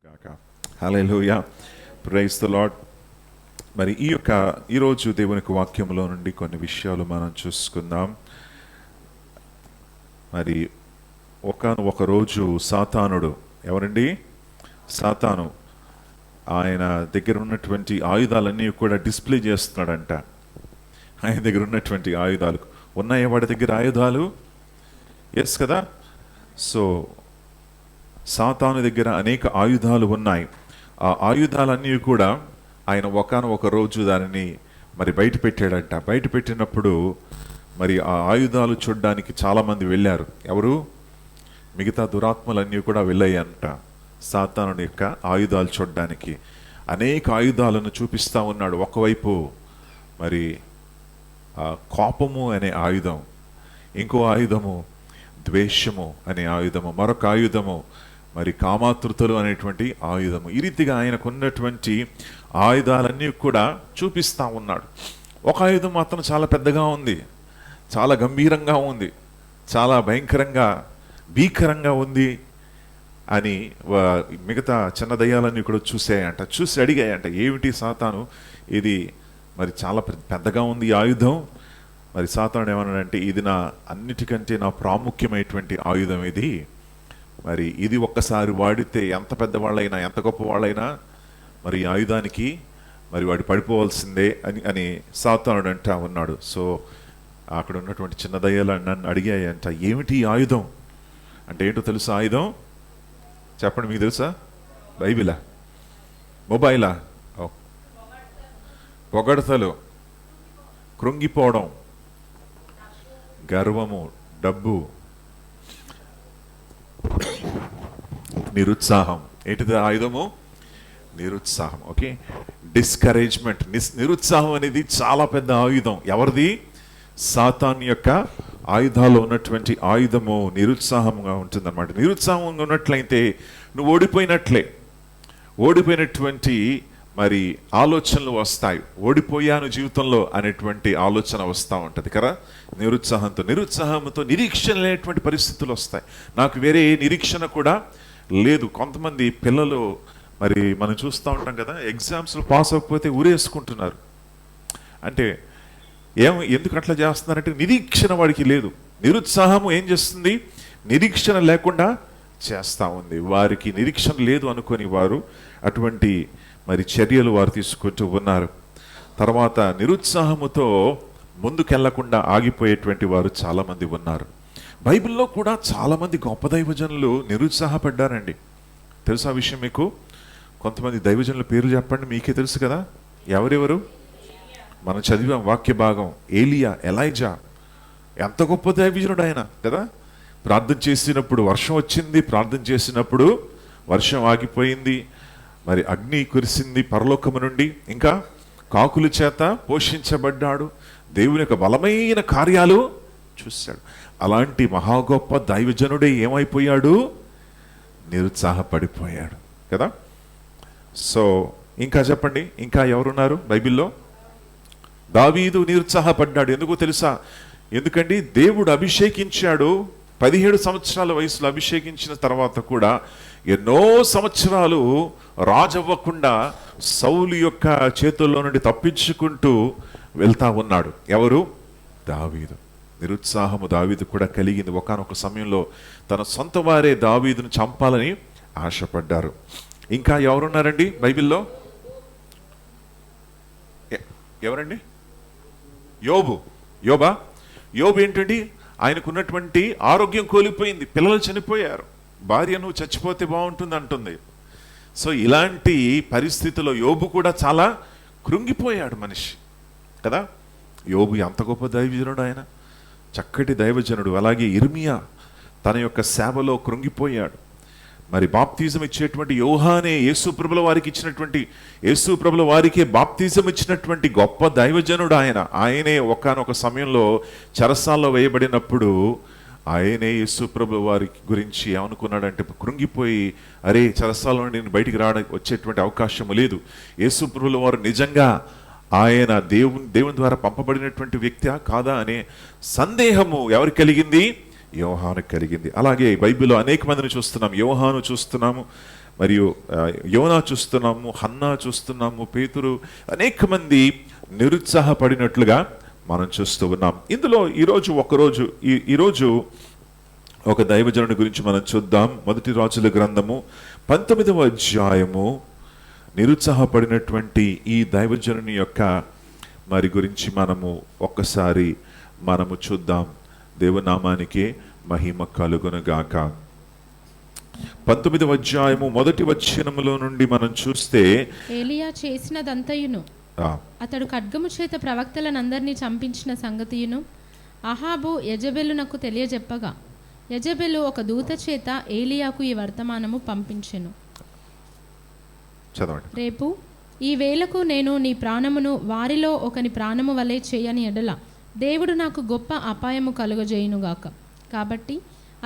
గాక. హల్లెలూయా, praise the lord. మరి ఈరోజు దేవునికి వాక్యంలో నుండి కొన్ని విషయాలు మనం చూసుకుందాం. మరి ఒక రోజు సాతానుడు, ఎవరండి? సాతాను ఆయన దగ్గర ఉన్నటువంటి ఆయుధాలన్నీ కూడా డిస్ప్లే చేస్తున్నాడంట. ఆయన దగ్గర ఉన్నటువంటి ఆయుధాలు ఉన్నాయా? వాడి దగ్గర ఆయుధాలు ఎస్ కదా. సో సాతాను దగ్గర అనేక ఆయుధాలు ఉన్నాయి. ఆ ఆయుధాలన్నీ కూడా ఆయన ఒకానొక రోజు దానిని మరి బయట పెట్టాడంట. బయట పెట్టినప్పుడు మరి ఆ ఆయుధాలు చూడడానికి చాలామంది వెళ్ళారు. ఎవరు? మిగతా దురాత్మలన్నీ కూడా వెళ్ళాయంట సాతాను యొక్క ఆయుధాలు చూడడానికి. అనేక ఆయుధాలను చూపిస్తూ ఉన్నాడు. ఒకవైపు మరి కోపము అనే ఆయుధం, ఇంకో ఆయుధము ద్వేషము అనే ఆయుధము, మరొక ఆయుధము మరి కామాతృతలు అనేటువంటి ఆయుధము. ఈ రీతిగా ఆయనకు ఉన్నటువంటి ఆయుధాలన్నీ కూడా చూపిస్తూ ఉన్నాడు. ఒక ఆయుధం మాత్రం చాలా పెద్దగా ఉంది, చాలా గంభీరంగా ఉంది, చాలా భీకరంగా ఉంది అని మిగతా చిన్న దయ్యాలన్నీ కూడా చూసాయంట. చూసి అడిగాయంట, ఏమిటి సాతాను, ఇది మరి చాలా పెద్దగా ఉంది ఈ ఆయుధం. మరి సాతాను ఏమన్నాడంటే, ఇది నా అన్నిటికంటే నా ప్రాముఖ్యమైనటువంటి ఆయుధం ఇది. మరి ఇది ఒక్కసారి వాడితే ఎంత పెద్దవాళ్ళైనా ఎంత గొప్ప వాళ్ళైనా మరి ఈ ఆయుధానికి మరి వాడు పడిపోవాల్సిందే అని సాతానుడు అంటా ఉన్నాడు. సో అక్కడ ఉన్నటువంటి చిన్న దయ్యాలు నన్ను అడిగాయంట, ఏమిటి ఈ ఆయుధం అంటే ఏంటో తెలుసా? ఆయుధం చెప్పండి, మీకు తెలుసా? బైబిలా? మొబైలా? పొగడతలు, కృంగిపోవడం, గర్వము, డబ్బు, నిరుత్సాహం. ఏంటిది ఆయుధము? నిరుత్సాహం. Okay, discouragement. నిరుత్సాహం అనేది చాలా పెద్ద ఆయుధం. ఎవరిది? సాతాన్ యొక్క ఆయుధాలు ఉన్నటువంటి ఆయుధము నిరుత్సాహంగా ఉంటుంది అన్నమాట. నిరుత్సాహంగా ఉన్నట్లయితే నువ్వు ఓడిపోయినటువంటి మరి ఆలోచనలు వస్తాయి. ఓడిపోయాను జీవితంలో అనేటువంటి ఆలోచన వస్తూ ఉంటుంది కదా. నిరుత్సాహంతో నిరీక్షణ లేనటువంటి పరిస్థితులు వస్తాయి. నాకు వేరే నిరీక్షణ కూడా లేదు. కొంతమంది పిల్లలు మరి మనం చూస్తూ ఉంటాం కదా, ఎగ్జామ్స్లో పాస్ అవ్వకపోతే ఊరేసుకుంటున్నారు. అంటే ఎందుకు అట్లా చేస్తున్నారంటే నిరీక్షణ వాడికి లేదు. నిరుత్సాహము ఏం చేస్తుంది? నిరీక్షణ లేకుండా చేస్తూ ఉంది. వారికి నిరీక్షణ లేదు అనుకొని వారు అటువంటి మరి చర్యలు వారు తీసుకుంటూ ఉన్నారు. తర్వాత నిరుత్సాహముతో ముందుకెళ్లకుండా ఆగిపోయేటువంటి వారు చాలామంది ఉన్నారు. బైబిల్లో కూడా చాలామంది గొప్ప దైవజనులు నిరుత్సాహపడ్డారండి. తెలుసా విషయం మీకు? కొంతమంది దైవజనుల పేరు చెప్పండి, మీకే తెలుసు కదా. ఎవరెవరు? మనం చదివాం వాక్య భాగం. ఏలియా, ఎలైజా, ఎంత గొప్ప దైవజనుడు ఆయన కదా. ప్రార్థన చేసినప్పుడు వర్షం వచ్చింది, ప్రార్థన చేసినప్పుడు వర్షం ఆగిపోయింది, మరి అగ్ని కురిసింది పరలోకము నుండి, ఇంకా కాకుల చేత పోషించబడ్డాడు, దేవుని యొక్క బలమైన కార్యాలు చూశాడు. అలాంటి మహా గొప్ప దైవజనుడే ఏమైపోయాడు? నిరుత్సాహపడిపోయాడు కదా. సో ఇంకా చెప్పండి, ఇంకా ఎవరున్నారు బైబిల్లో? దావీదు నిరుత్సాహపడ్డాడు. ఎందుకో తెలుసా? ఎందుకండి దేవుడు అభిషేకించాడు. 17 సంవత్సరాల వయసులో అభిషేకించిన తర్వాత కూడా ఎన్నో సంవత్సరాలు రాజవ్వకుండా సౌలు యొక్క చేతుల్లో నుండి తప్పించుకుంటూ వెళ్తా ఉన్నాడు. ఎవరు? దావీదు. నిరుత్సాహము దావీదు కూడా కలిగింది. ఒకానొక సమయంలో తన సొంత వారే దావీదును చంపాలని ఆశపడ్డారు. ఇంకా ఎవరున్నారండి బైబిల్లో? ఎవరండి? యోబు ఏంటండి? ఆయనకున్నటువంటి ఆరోగ్యం కోల్పోయింది, పిల్లలు చనిపోయారు, భార్య నువ్వు చచ్చిపోతే బాగుంటుంది అంటుంది. సో ఇలాంటి పరిస్థితిలో యోబు కూడా చాలా కృంగిపోయాడు మనిషి కదా. యోబు ఎంత గొప్ప దైవజనుడు, ఆయన చక్కటి దైవజనుడు. అలాగే ఇర్మియా తన యొక్క సేవలో కృంగిపోయాడు. మరి బాప్తిజం ఇచ్చేటువంటి యోహానే యేసుప్రభుల వారికే బాప్తిజం ఇచ్చినటువంటి గొప్ప దైవజనుడు ఆయనే ఒకానొక సమయంలో చెరసాల్లో వేయబడినప్పుడు ఆయనే యేసుప్రభుల వారి గురించి ఏమనుకున్నాడంటే, కృంగిపోయి, అరే చెరసాల నుండి నేను బయటికి వచ్చేటువంటి అవకాశం లేదు, యేసుప్రభుల వారు నిజంగా ఆయన దేవుని ద్వారా పంపబడినటువంటి వ్యక్తి కాదా అనే సందేహము ఎవరికి కలిగింది? యోహాను కలిగింది. అలాగే బైబిల్లో అనేక మందిని చూస్తున్నాం. యోహాను చూస్తున్నాము, మరియు యోనా చూస్తున్నాము, హన్నా చూస్తున్నాము, పేతురు, అనేక మంది నిరుత్సాహపడినట్లుగా మనం చూస్తూ ఉన్నాం. ఇందులో ఈరోజు ఒక దైవజనుడి గురించి మనం చూద్దాం. మొదటి రాజుల గ్రంథము 19వ అధ్యాయము. నిరుత్సాహపడినటువంటి ఈ దైవజనుని యొక్క మరి గురించి ఒక్కసారి మనము చూద్దాం. దేవనామానికి మహిమ కలుగునుగాక. 19వ అధ్యాయము మొదటి వచనములో నుండి మనం చూస్తే, ఏలియా చేసినదంతయును, అతడు ఖడ్గము చేత ప్రవక్తలనందరినీ చంపించిన సంగతియును అహాబు యెజెబెలునకు తెలియజెప్పగా, యెజెబెలు ఒక దూత చేత ఏలియాకు ఈ వర్తమానము పంపించెను. రేపు ఈ వేళకు నేను నీ ప్రాణమును వారిలో ఒకని ప్రాణము వలె చేయని ఎడల దేవుడు నాకు గొప్ప అపాయము కలుగజేయునుగాక. కాబట్టి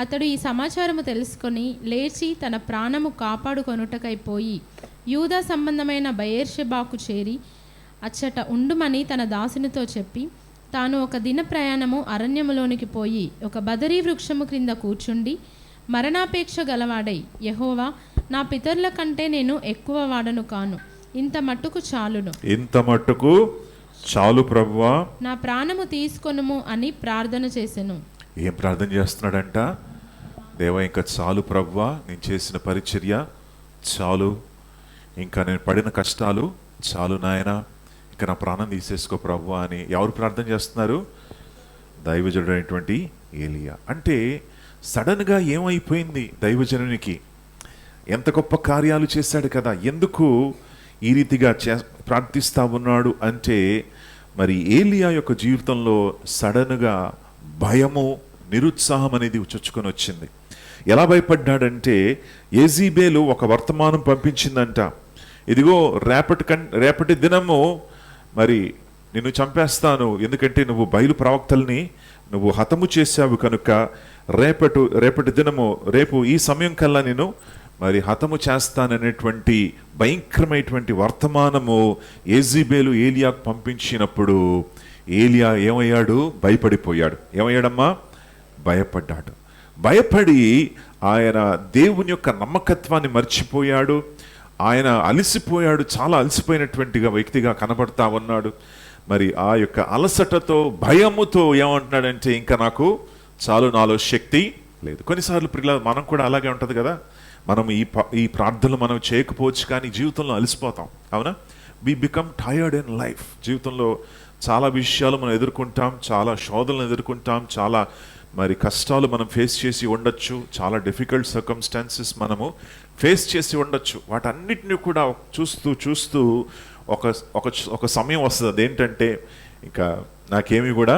అతడు ఈ సమాచారము తెలుసుకొని లేచి తన ప్రాణము కాపాడుకొనుటకై పోయి యూదా సంబంధమైన బయెర్షెబాకు చేరి అచ్చట ఉండుమని తన దాసునితో చెప్పి, తాను ఒక దిన ప్రయాణము అరణ్యములోనికి పోయి ఒక బదరీ వృక్షము క్రింద కూర్చుండి మరణాపేక్ష గలవాడై, యెహోవా, నా పితరుల కంటే నేను ఎక్కువ వాడను కాను, ఇంత మట్టుకు చాలు ప్రభువా, నా ప్రాణము తీసుకొనుము అని ప్రార్థన చేసెను. ఏం ప్రార్థన చేస్తున్నాడంట? దేవా, ఇంకా చాలు ప్రభువా, నేను చేసిన పరిచర్య చాలు, ఇంకా నేను పడిన కష్టాలు చాలు నాయనా, ఇంకా నా ప్రాణం తీసేసుకో ప్రభువా అని ఎవరు ప్రార్థన చేస్తున్నారు? దైవజనుడు అయినటువంటి ఏలియా. అంటే సడన్గా ఏమైపోయింది దైవజనునికి? ఎంత గొప్ప కార్యాలు చేశాడు కదా, ఎందుకు ఈ రీతిగా ప్రార్థిస్తా ఉన్నాడు అంటే, మరి ఏలియా యొక్క జీవితంలో సడన్గా భయము, నిరుత్సాహం అనేది చొచ్చుకొని వచ్చింది. ఎలా భయపడ్డాడంటే, యెజెబెలు ఒక వర్తమానం పంపించిందంట, ఇదిగో రేపటి దినము మరి నిన్ను చంపేస్తాను, ఎందుకంటే నువ్వు బయలు ప్రవక్తల్ని నువ్వు హతము చేశావు కనుక రేపటి దినము, రేపు ఈ సమయం కల్లా నేను మరి హతము చేస్తాననేటువంటి భయంకరమైనటువంటి వర్తమానము యెజెబెలు ఏలియాకు పంపించినప్పుడు ఏలియా ఏమయ్యాడు? భయపడిపోయాడు. ఏమయ్యాడమ్మా? భయపడ్డాడు. భయపడి ఆయన దేవుని యొక్క నమ్మకత్వాన్ని మర్చిపోయాడు. ఆయన అలసిపోయాడు, చాలా అలసిపోయినటువంటిగా వ్యక్తిగా కనబడతా ఉన్నాడు. మరి ఆ యొక్క అలసటతో, భయముతో ఏమంటున్నాడంటే, ఇంకా నాకు చాలు, నాలో శక్తి లేదు. కొన్నిసార్లు మనం కూడా అలాగే ఉంటుంది కదా, మనం ఈ ప్రార్థనలు మనం చేయకపోవచ్చు, కానీ జీవితంలో అలసిపోతాం. అవునా? We become tired in life. జీవితంలో చాలా విషయాలు మనం ఎదుర్కొంటాం, చాలా శోధనలు ఎదుర్కొంటాం, చాలా మరి కష్టాలు మనం ఫేస్ చేసి ఉండొచ్చు, చాలా డిఫికల్ట్ సర్కమ్స్టాన్సెస్ మనము ఫేస్ చేసి ఉండొచ్చు. వాటన్నిటిని కూడా చూస్తూ ఒక సమయం వస్తుంది. అదేంటంటే, ఇంకా నాకేమీ కూడా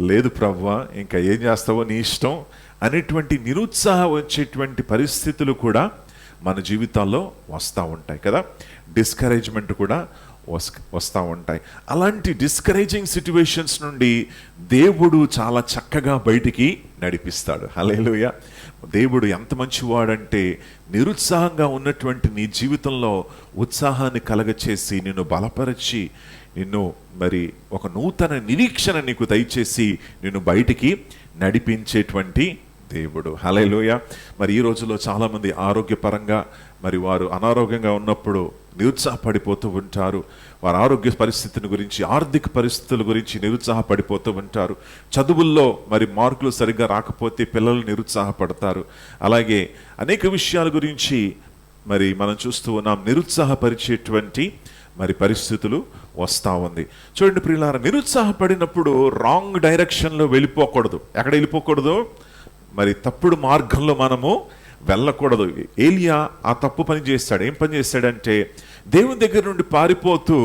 లేదు ప్రభువా, ఇంకా ఏం చేస్తావో నీ ఇష్టం అనేటువంటి నిరుత్సాహం వచ్చేటువంటి పరిస్థితులు కూడా మన జీవితాల్లో వస్తూ ఉంటాయి కదా. డిస్కరేజ్మెంట్ కూడా వస్తూ ఉంటాయి. అలాంటి డిస్కరేజింగ్ సిచ్యువేషన్స్ నుండి దేవుడు చాలా చక్కగా బయటికి నడిపిస్తాడు. హల్లెలూయా. దేవుడు ఎంత మంచివాడంటే, నిరుత్సాహంగా ఉన్నటువంటి నీ జీవితంలో ఉత్సాహాన్ని కలగచేసి, నిన్ను బలపరిచి, నిన్ను మరి ఒక నూతన నిరీక్షణ నీకు దయచేసి నిన్ను బయటికి నడిపించేటువంటి దేవుడు. హల్లెలూయా. మరి ఈ రోజుల్లో చాలామంది ఆరోగ్యపరంగా మరి వారు అనారోగ్యంగా ఉన్నప్పుడు నిరుత్సాహపడిపోతూ ఉంటారు. వారి ఆరోగ్య పరిస్థితిని గురించి, ఆర్థిక పరిస్థితుల గురించి నిరుత్సాహపడిపోతూ ఉంటారు. చదువుల్లో మరి మార్కులు సరిగ్గా రాకపోతే పిల్లలు నిరుత్సాహపడతారు. అలాగే అనేక విషయాల గురించి మరి మనం చూస్తూ ఉన్నాం. నిరుత్సాహపరిచేటువంటి మరి పరిస్థితులు వస్తూ ఉంది. చూడండి ప్రియులారా, నిరుత్సాహపడినప్పుడు రాంగ్ డైరెక్షన్లో వెళ్ళిపోకూడదు. ఎక్కడ వెళ్ళిపోకూడదు? మరి తప్పుడు మార్గంలో మనము వెళ్ళకూడదు. ఏలియా ఆ తప్పు పని చేస్తాడు. ఏం పని చేస్తాడంటే, దేవుని దగ్గర నుండి పారిపోతూ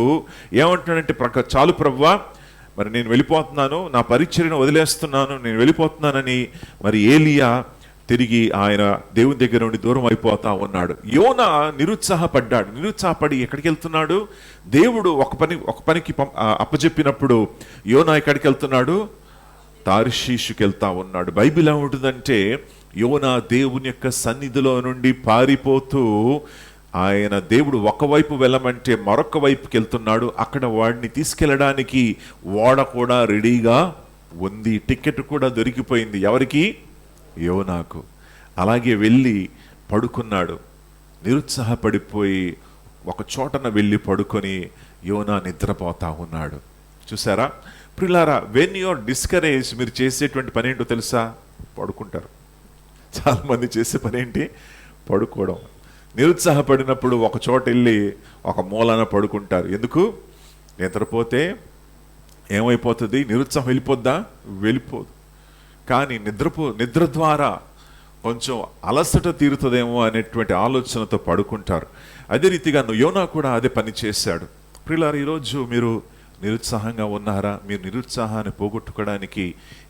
ఏమంటున్నాడంటే, చాలు ప్రభువా, మరి నేను వెళ్ళిపోతున్నాను, నా పరిచర్యను వదిలేస్తున్నాను, నేను వెళ్ళిపోతున్నానని మరి ఏలియా తిరిగి ఆయన దేవుని దగ్గర నుండి దూరం అయిపోతా ఉన్నాడు. యోనా నిరుత్సాహపడ్డాడు. నిరుత్సాహపడి ఎక్కడికి వెళ్తున్నాడు? దేవుడు ఒక పనికి అప్పచెప్పినప్పుడు యోనా ఎక్కడికి వెళ్తున్నాడు? తార్షీషుకి వెళ్తా ఉన్నాడు. బైబిల్ ఏముంటుందంటే, యోనా దేవుని యొక్క సన్నిధిలో నుండి పారిపోతూ ఆయన దేవుడు ఒకవైపు వెళ్ళమంటే మరొక వైపుకి వెళ్తున్నాడు. అక్కడ వాడిని తీసుకెళ్ళడానికి ఓడ కూడా రెడీగా ఉంది. టికెట్ కూడా దొరికిపోయింది. ఎవరికి? యోనాకు. అలాగే వెళ్ళి పడుకున్నాడు. నిరుత్సాహపడిపోయి ఒక చోటన వెళ్ళి పడుకొని యోనా నిద్రపోతా ఉన్నాడు. చూసారా ప్రియులారా, వెన్ యూఆర్ డిస్కరేజ్ మీరు చేసేటువంటి పని ఏంటో తెలుసా? పడుకుంటారు. చాలామంది చేసే పని ఏంటి? పడుకోవడం. నిరుత్సాహపడినప్పుడు ఒక చోట వెళ్ళి ఒక మూలన పడుకుంటారు. ఎందుకు? నిద్రపోతే ఏమైపోతుంది? నిరుత్సాహం వెళ్ళిపోద్దా? వెళ్ళిపోదు. కానీ నిద్ర ద్వారా కొంచెం అలసట తీరుతుందేమో అనేటువంటి ఆలోచనతో పడుకుంటారు. అదే రీతిగా యోనా కూడా అదే పని చేశాడు. ప్రియులారా, ఈరోజు మీరు నిరుత్సాహంగా ఉన్నారా? మీరు నిరుత్సాహాన్ని పోగొట్టుకోవడానికి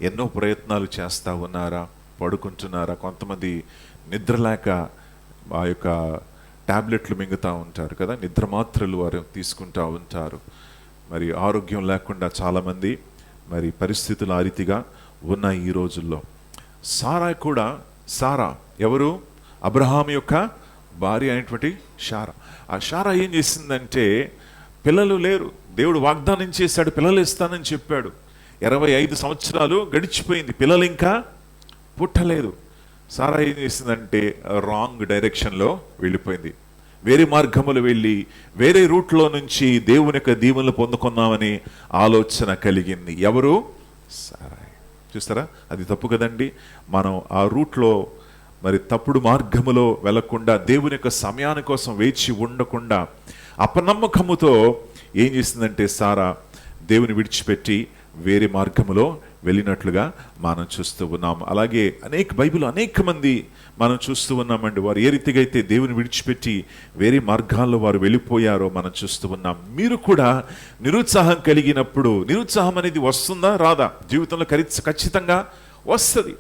ఎన్నో ప్రయత్నాలు చేస్తూ ఉన్నారా? పడుకుంటున్నారా? కొంతమంది నిద్రలేక ఆ యొక్క టాబ్లెట్లు మింగుతూ ఉంటారు కదా, నిద్ర మాత్రలు వారు తీసుకుంటూ ఉంటారు. మరి ఆరోగ్యం లేకుండా చాలామంది మరి పరిస్థితులు ఆ రీతిగా ఉన్నాయి ఈ రోజుల్లో. సారా ఎవరు? అబ్రహాం యొక్క భార్య అయినటువంటి శారా. ఆ శారా ఏం చేసిందంటే, పిల్లలు లేరు, దేవుడు వాగ్దానం చేశాడు, పిల్లలు ఇస్తానని చెప్పాడు. 25 సంవత్సరాలు గడిచిపోయింది, పిల్లలు ఇంకా పుట్టలేదు. సారా ఏం చేసిందంటే రాంగ్ డైరెక్షన్లో వెళ్ళిపోయింది. వేరే మార్గములు వెళ్ళి వేరే రూట్లో నుంచి దేవుని యొక్క దీవెనలు పొందుకుందామని ఆలోచన కలిగింది. ఎవరు? సారా. చూస్తారా, అది తప్పు కదండి. మనం ఆ రూట్లో మరి తప్పుడు మార్గములో వెళ్లకుండా, దేవుని యొక్క సమయాని కోసం వేచి ఉండకుండా అపనమ్మకముతో ఏం చేసిందంటే సారా దేవుని విడిచిపెట్టి వేరే మార్గములో వెళ్ళినట్లుగా మనం చూస్తూ ఉన్నాం. అలాగే బైబిల్లో అనేక మంది మనం చూస్తూ ఉన్నామండి. వారు ఏ రీతిగా అయితే దేవుని విడిచిపెట్టి వేరే మార్గాల్లో వారు వెళ్ళిపోయారో మనం చూస్తూ ఉన్నాం. మీరు కూడా నిరుత్సాహం కలిగినప్పుడు, నిరుత్సాహం అనేది వస్తుందా రాదా? జీవితంలో ఖచ్చితంగా వస్తుంది.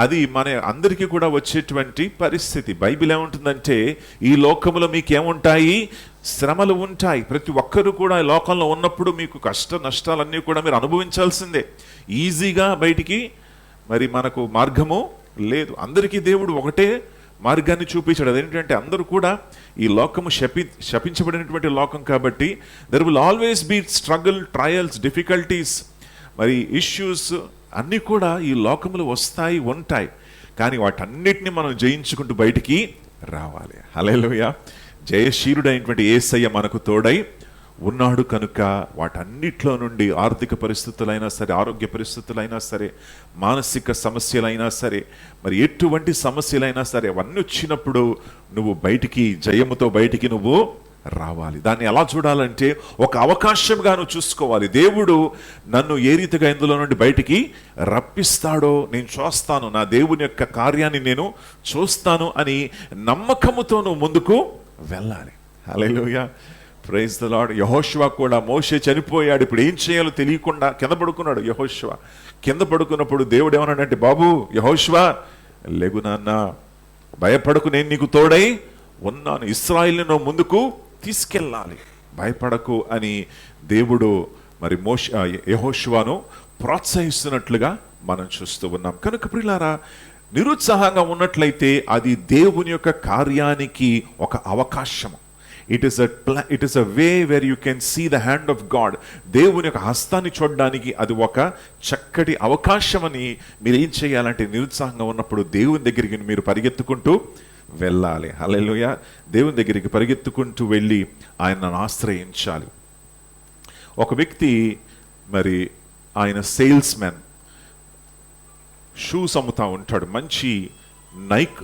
అది మన అందరికీ కూడా వచ్చేటువంటి పరిస్థితి. బైబిల్ ఏముంటుందంటే, ఈ లోకంలో మీకేముంటాయి? శ్రమలు ఉంటాయి. ప్రతి ఒక్కరు కూడా ఈ లోకంలో ఉన్నప్పుడు మీకు కష్ట నష్టాలన్నీ కూడా మీరు అనుభవించాల్సిందే. ఈజీగా బయటికి మరి మనకు మార్గము లేదు. అందరికీ దేవుడు ఒకటే మార్గాన్ని చూపించాడు. అదేంటంటే, అందరూ కూడా ఈ లోకము శపించబడినటువంటి లోకం కాబట్టి there will always be struggle, trials, difficulties, మరి ఇష్యూస్ అన్నీ కూడా ఈ లోకములు వస్తాయి, ఉంటాయి. కానీ వాటన్నిటిని మనం జయించుకుంటూ బయటికి రావాలి. హల్లెలూయా. జయశీలుడైనటువంటి యేసయ్య మనకు తోడై ఉన్నాడు కనుక వాటన్నిటిలో నుండి, ఆర్థిక పరిస్థితులైనా సరే, ఆరోగ్య పరిస్థితులైనా సరే, మానసిక సమస్యలైనా సరే, మరి ఎటువంటి సమస్యలైనా సరే, అవన్నీ వచ్చినప్పుడు నువ్వు బయటికి జయముతో బయటికి నువ్వు రావాలి. దాన్ని ఎలా చూడాలంటే ఒక అవకాశంగా నువ్వు చూసుకోవాలి. దేవుడు నన్ను ఏ రీతిగా ఇందులో నుండి బయటికి రప్పిస్తాడో నేను చూస్తాను, నా దేవుని యొక్క కార్యాన్ని నేను చూస్తాను అని నమ్మకముతో నువ్వు ముందుకు వెళ్ళాలి. హల్లెలూయా, ప్రైజ్ ద లార్డ్. యెహోషువ కూడా, మోషే చనిపోయాడు, ఇప్పుడు ఏం చేయాలో తెలియకుండా కింద పడుకున్నాడు. యెహోషువ కింద పడుకున్నప్పుడు దేవుడు ఏమన్నాడంటే, బాబు యెహోషువ లెగు నాన్న, భయపడకు, నేను నీకు తోడై ఉన్నాను, ఇశ్రాయేలును నువ్వు ముందుకు తీసుకెళ్ళాలి, భయపడకు అని దేవుడు మరి యెహోషువను ప్రోత్సహిస్తున్నట్లుగా మనం చూస్తూ ఉన్నాం. కనుక ప్రియులారా, నిరుత్సాహంగా ఉన్నట్లయితే అది దేవుని యొక్క కార్యానికి ఒక అవకాశము. It is a way where you can see the hand of God. దేవుని యొక్క హస్తాన్ని చూడడానికి అది ఒక చక్కటి అవకాశం అని మీరు ఏం చేయాలంటే, నిరుత్సాహంగా ఉన్నప్పుడు దేవుని దగ్గరికి మీరు పరిగెత్తుకుంటూ వెళ్ళాలి. హల్లెలూయా. దేవుని దగ్గరికి పరిగెత్తుకుంటూ వెళ్ళి ఆయనను ఆశ్రయించాలి. ఒక వ్యక్తి మరి ఆయన సేల్స్ మ్యాన్, షూస్ అమ్ముతా ఉంటాడు. మంచి నైక్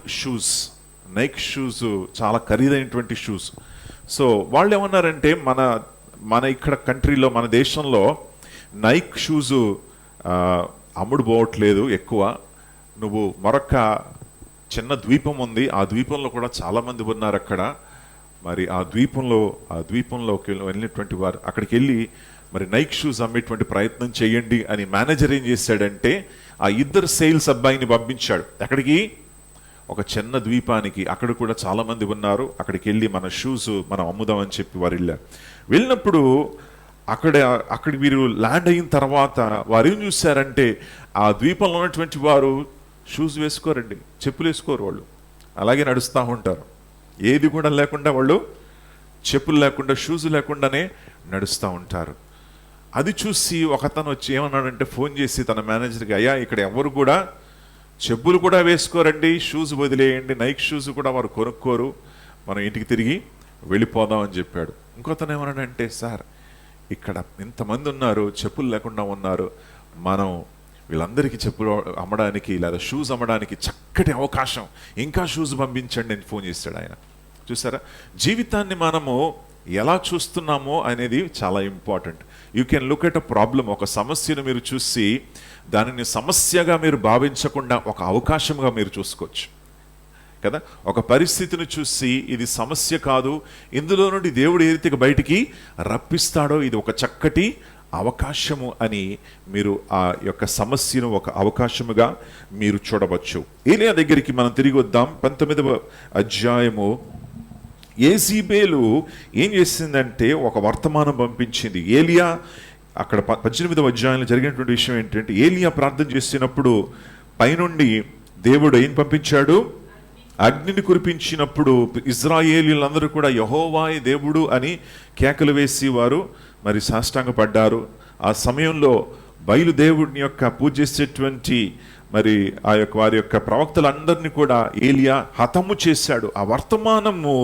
షూస్ చాలా ఖరీదైనటువంటి షూస్. సో వాళ్ళు ఏమన్నారంటే, మన ఇక్కడ కంట్రీలో, మన దేశంలో నైక్ షూస్ అమ్ముడు పోవట్లేదు ఎక్కువ. నువ్వు మరొక చిన్న ద్వీపం ఉంది, ఆ ద్వీపంలో కూడా చాలామంది ఉన్నారు అక్కడ. మరి ఆ ద్వీపంలోకి వెళ్ళినటువంటి వారు అక్కడికి వెళ్ళి మరి నైక్ షూస్ అమ్మేటువంటి ప్రయత్నం చేయండి అని మేనేజర్ ఏం చేశాడంటే, ఆ ఇద్దరు సేల్స్ అబ్బాయిని పంపించాడు. అక్కడికి ఒక చిన్న ద్వీపానికి, అక్కడ కూడా చాలామంది ఉన్నారు. అక్కడికి వెళ్ళి మన షూస్ మనం అమ్ముదామని చెప్పి వారు వెళ్ళారు. వెళ్ళినప్పుడు అక్కడ వీరు ల్యాండ్ అయిన తర్వాత వారు ఏం చూశారంటే, ఆ ద్వీపంలో ఉన్నటువంటి వారు షూస్ వేసుకోరండి, చెప్పులు వేసుకోరు. వాళ్ళు అలాగే నడుస్తూ ఉంటారు. ఏది కూడా లేకుండా, వాళ్ళు చెప్పులు లేకుండా, షూస్ లేకుండానే నడుస్తూ ఉంటారు. అది చూసి ఒకతను వచ్చి ఏమన్నాడంటే, ఫోన్ చేసి తన మేనేజర్కి, అయ్యా ఇక్కడ ఎవరు కూడా చెప్పులు కూడా వేసుకోరండి, షూస్ వదిలేయండి, నైక్ షూస్ కూడా వారు కొనుక్కోరు, మనం ఇంటికి తిరిగి వెళ్ళిపోదాం అని చెప్పాడు. ఇంకొతను ఏమన్నాడంటే, సార్ ఇక్కడ ఇంతమంది ఉన్నారు, చెప్పులు లేకుండా ఉన్నారు, మనం వీళ్ళందరికీ చెప్పులు అమ్మడానికి లేదా షూస్ అమ్మడానికి చక్కటి అవకాశం, ఇంకా షూస్ పంపించండి అని ఫోన్ చేశాడు ఆయన. చూసారా, జీవితాన్ని మనము ఎలా చూస్తున్నామో అనేది చాలా important. You can look at a problem, ఒక సమస్యను మీరు చూసి దానిని సమస్యగా మీరు భావించకుండా ఒక అవకాశంగా మీరు చూసుకోవచ్చు కదా. ఒక పరిస్థితిని చూసి ఇది సమస్య కాదు, ఇందులో నుండి దేవుడు ఏ రీతిగా బయటికి రప్పిస్తాడో ఇది ఒక చక్కటి అవకాశము అని మీరు ఆ యొక్క సమస్యను ఒక అవకాశముగా మీరు చూడవచ్చు. ఏలియా దగ్గరికి మనం తిరిగి వద్దాం. 19వ అధ్యాయము. యేజీబేలు ఏం చేసిందంటే ఒక వర్తమానం పంపించింది. ఏలియా అక్కడ 18వ అధ్యాయంలో జరిగినటువంటి విషయం ఏంటంటే, ఏలియా ప్రార్థన చేసినప్పుడు పైనుండి దేవుడు ఏం పంపించాడు? అగ్నిని కురిపించినప్పుడు ఇజ్రాయేలీలందరూ కూడా యెహోవాయే దేవుడు అని కేకలు వేసి వారు మరి సాష్టాంగపడ్డారు. ఆ సమయంలో బయలుదేవుడిని యొక్క పూజ చేసేటువంటి మరి ఆ యొక్క వారి యొక్క ప్రవక్తలందరినీ కూడా ఏలియా హతము చేశాడు. ఆ వర్తమానము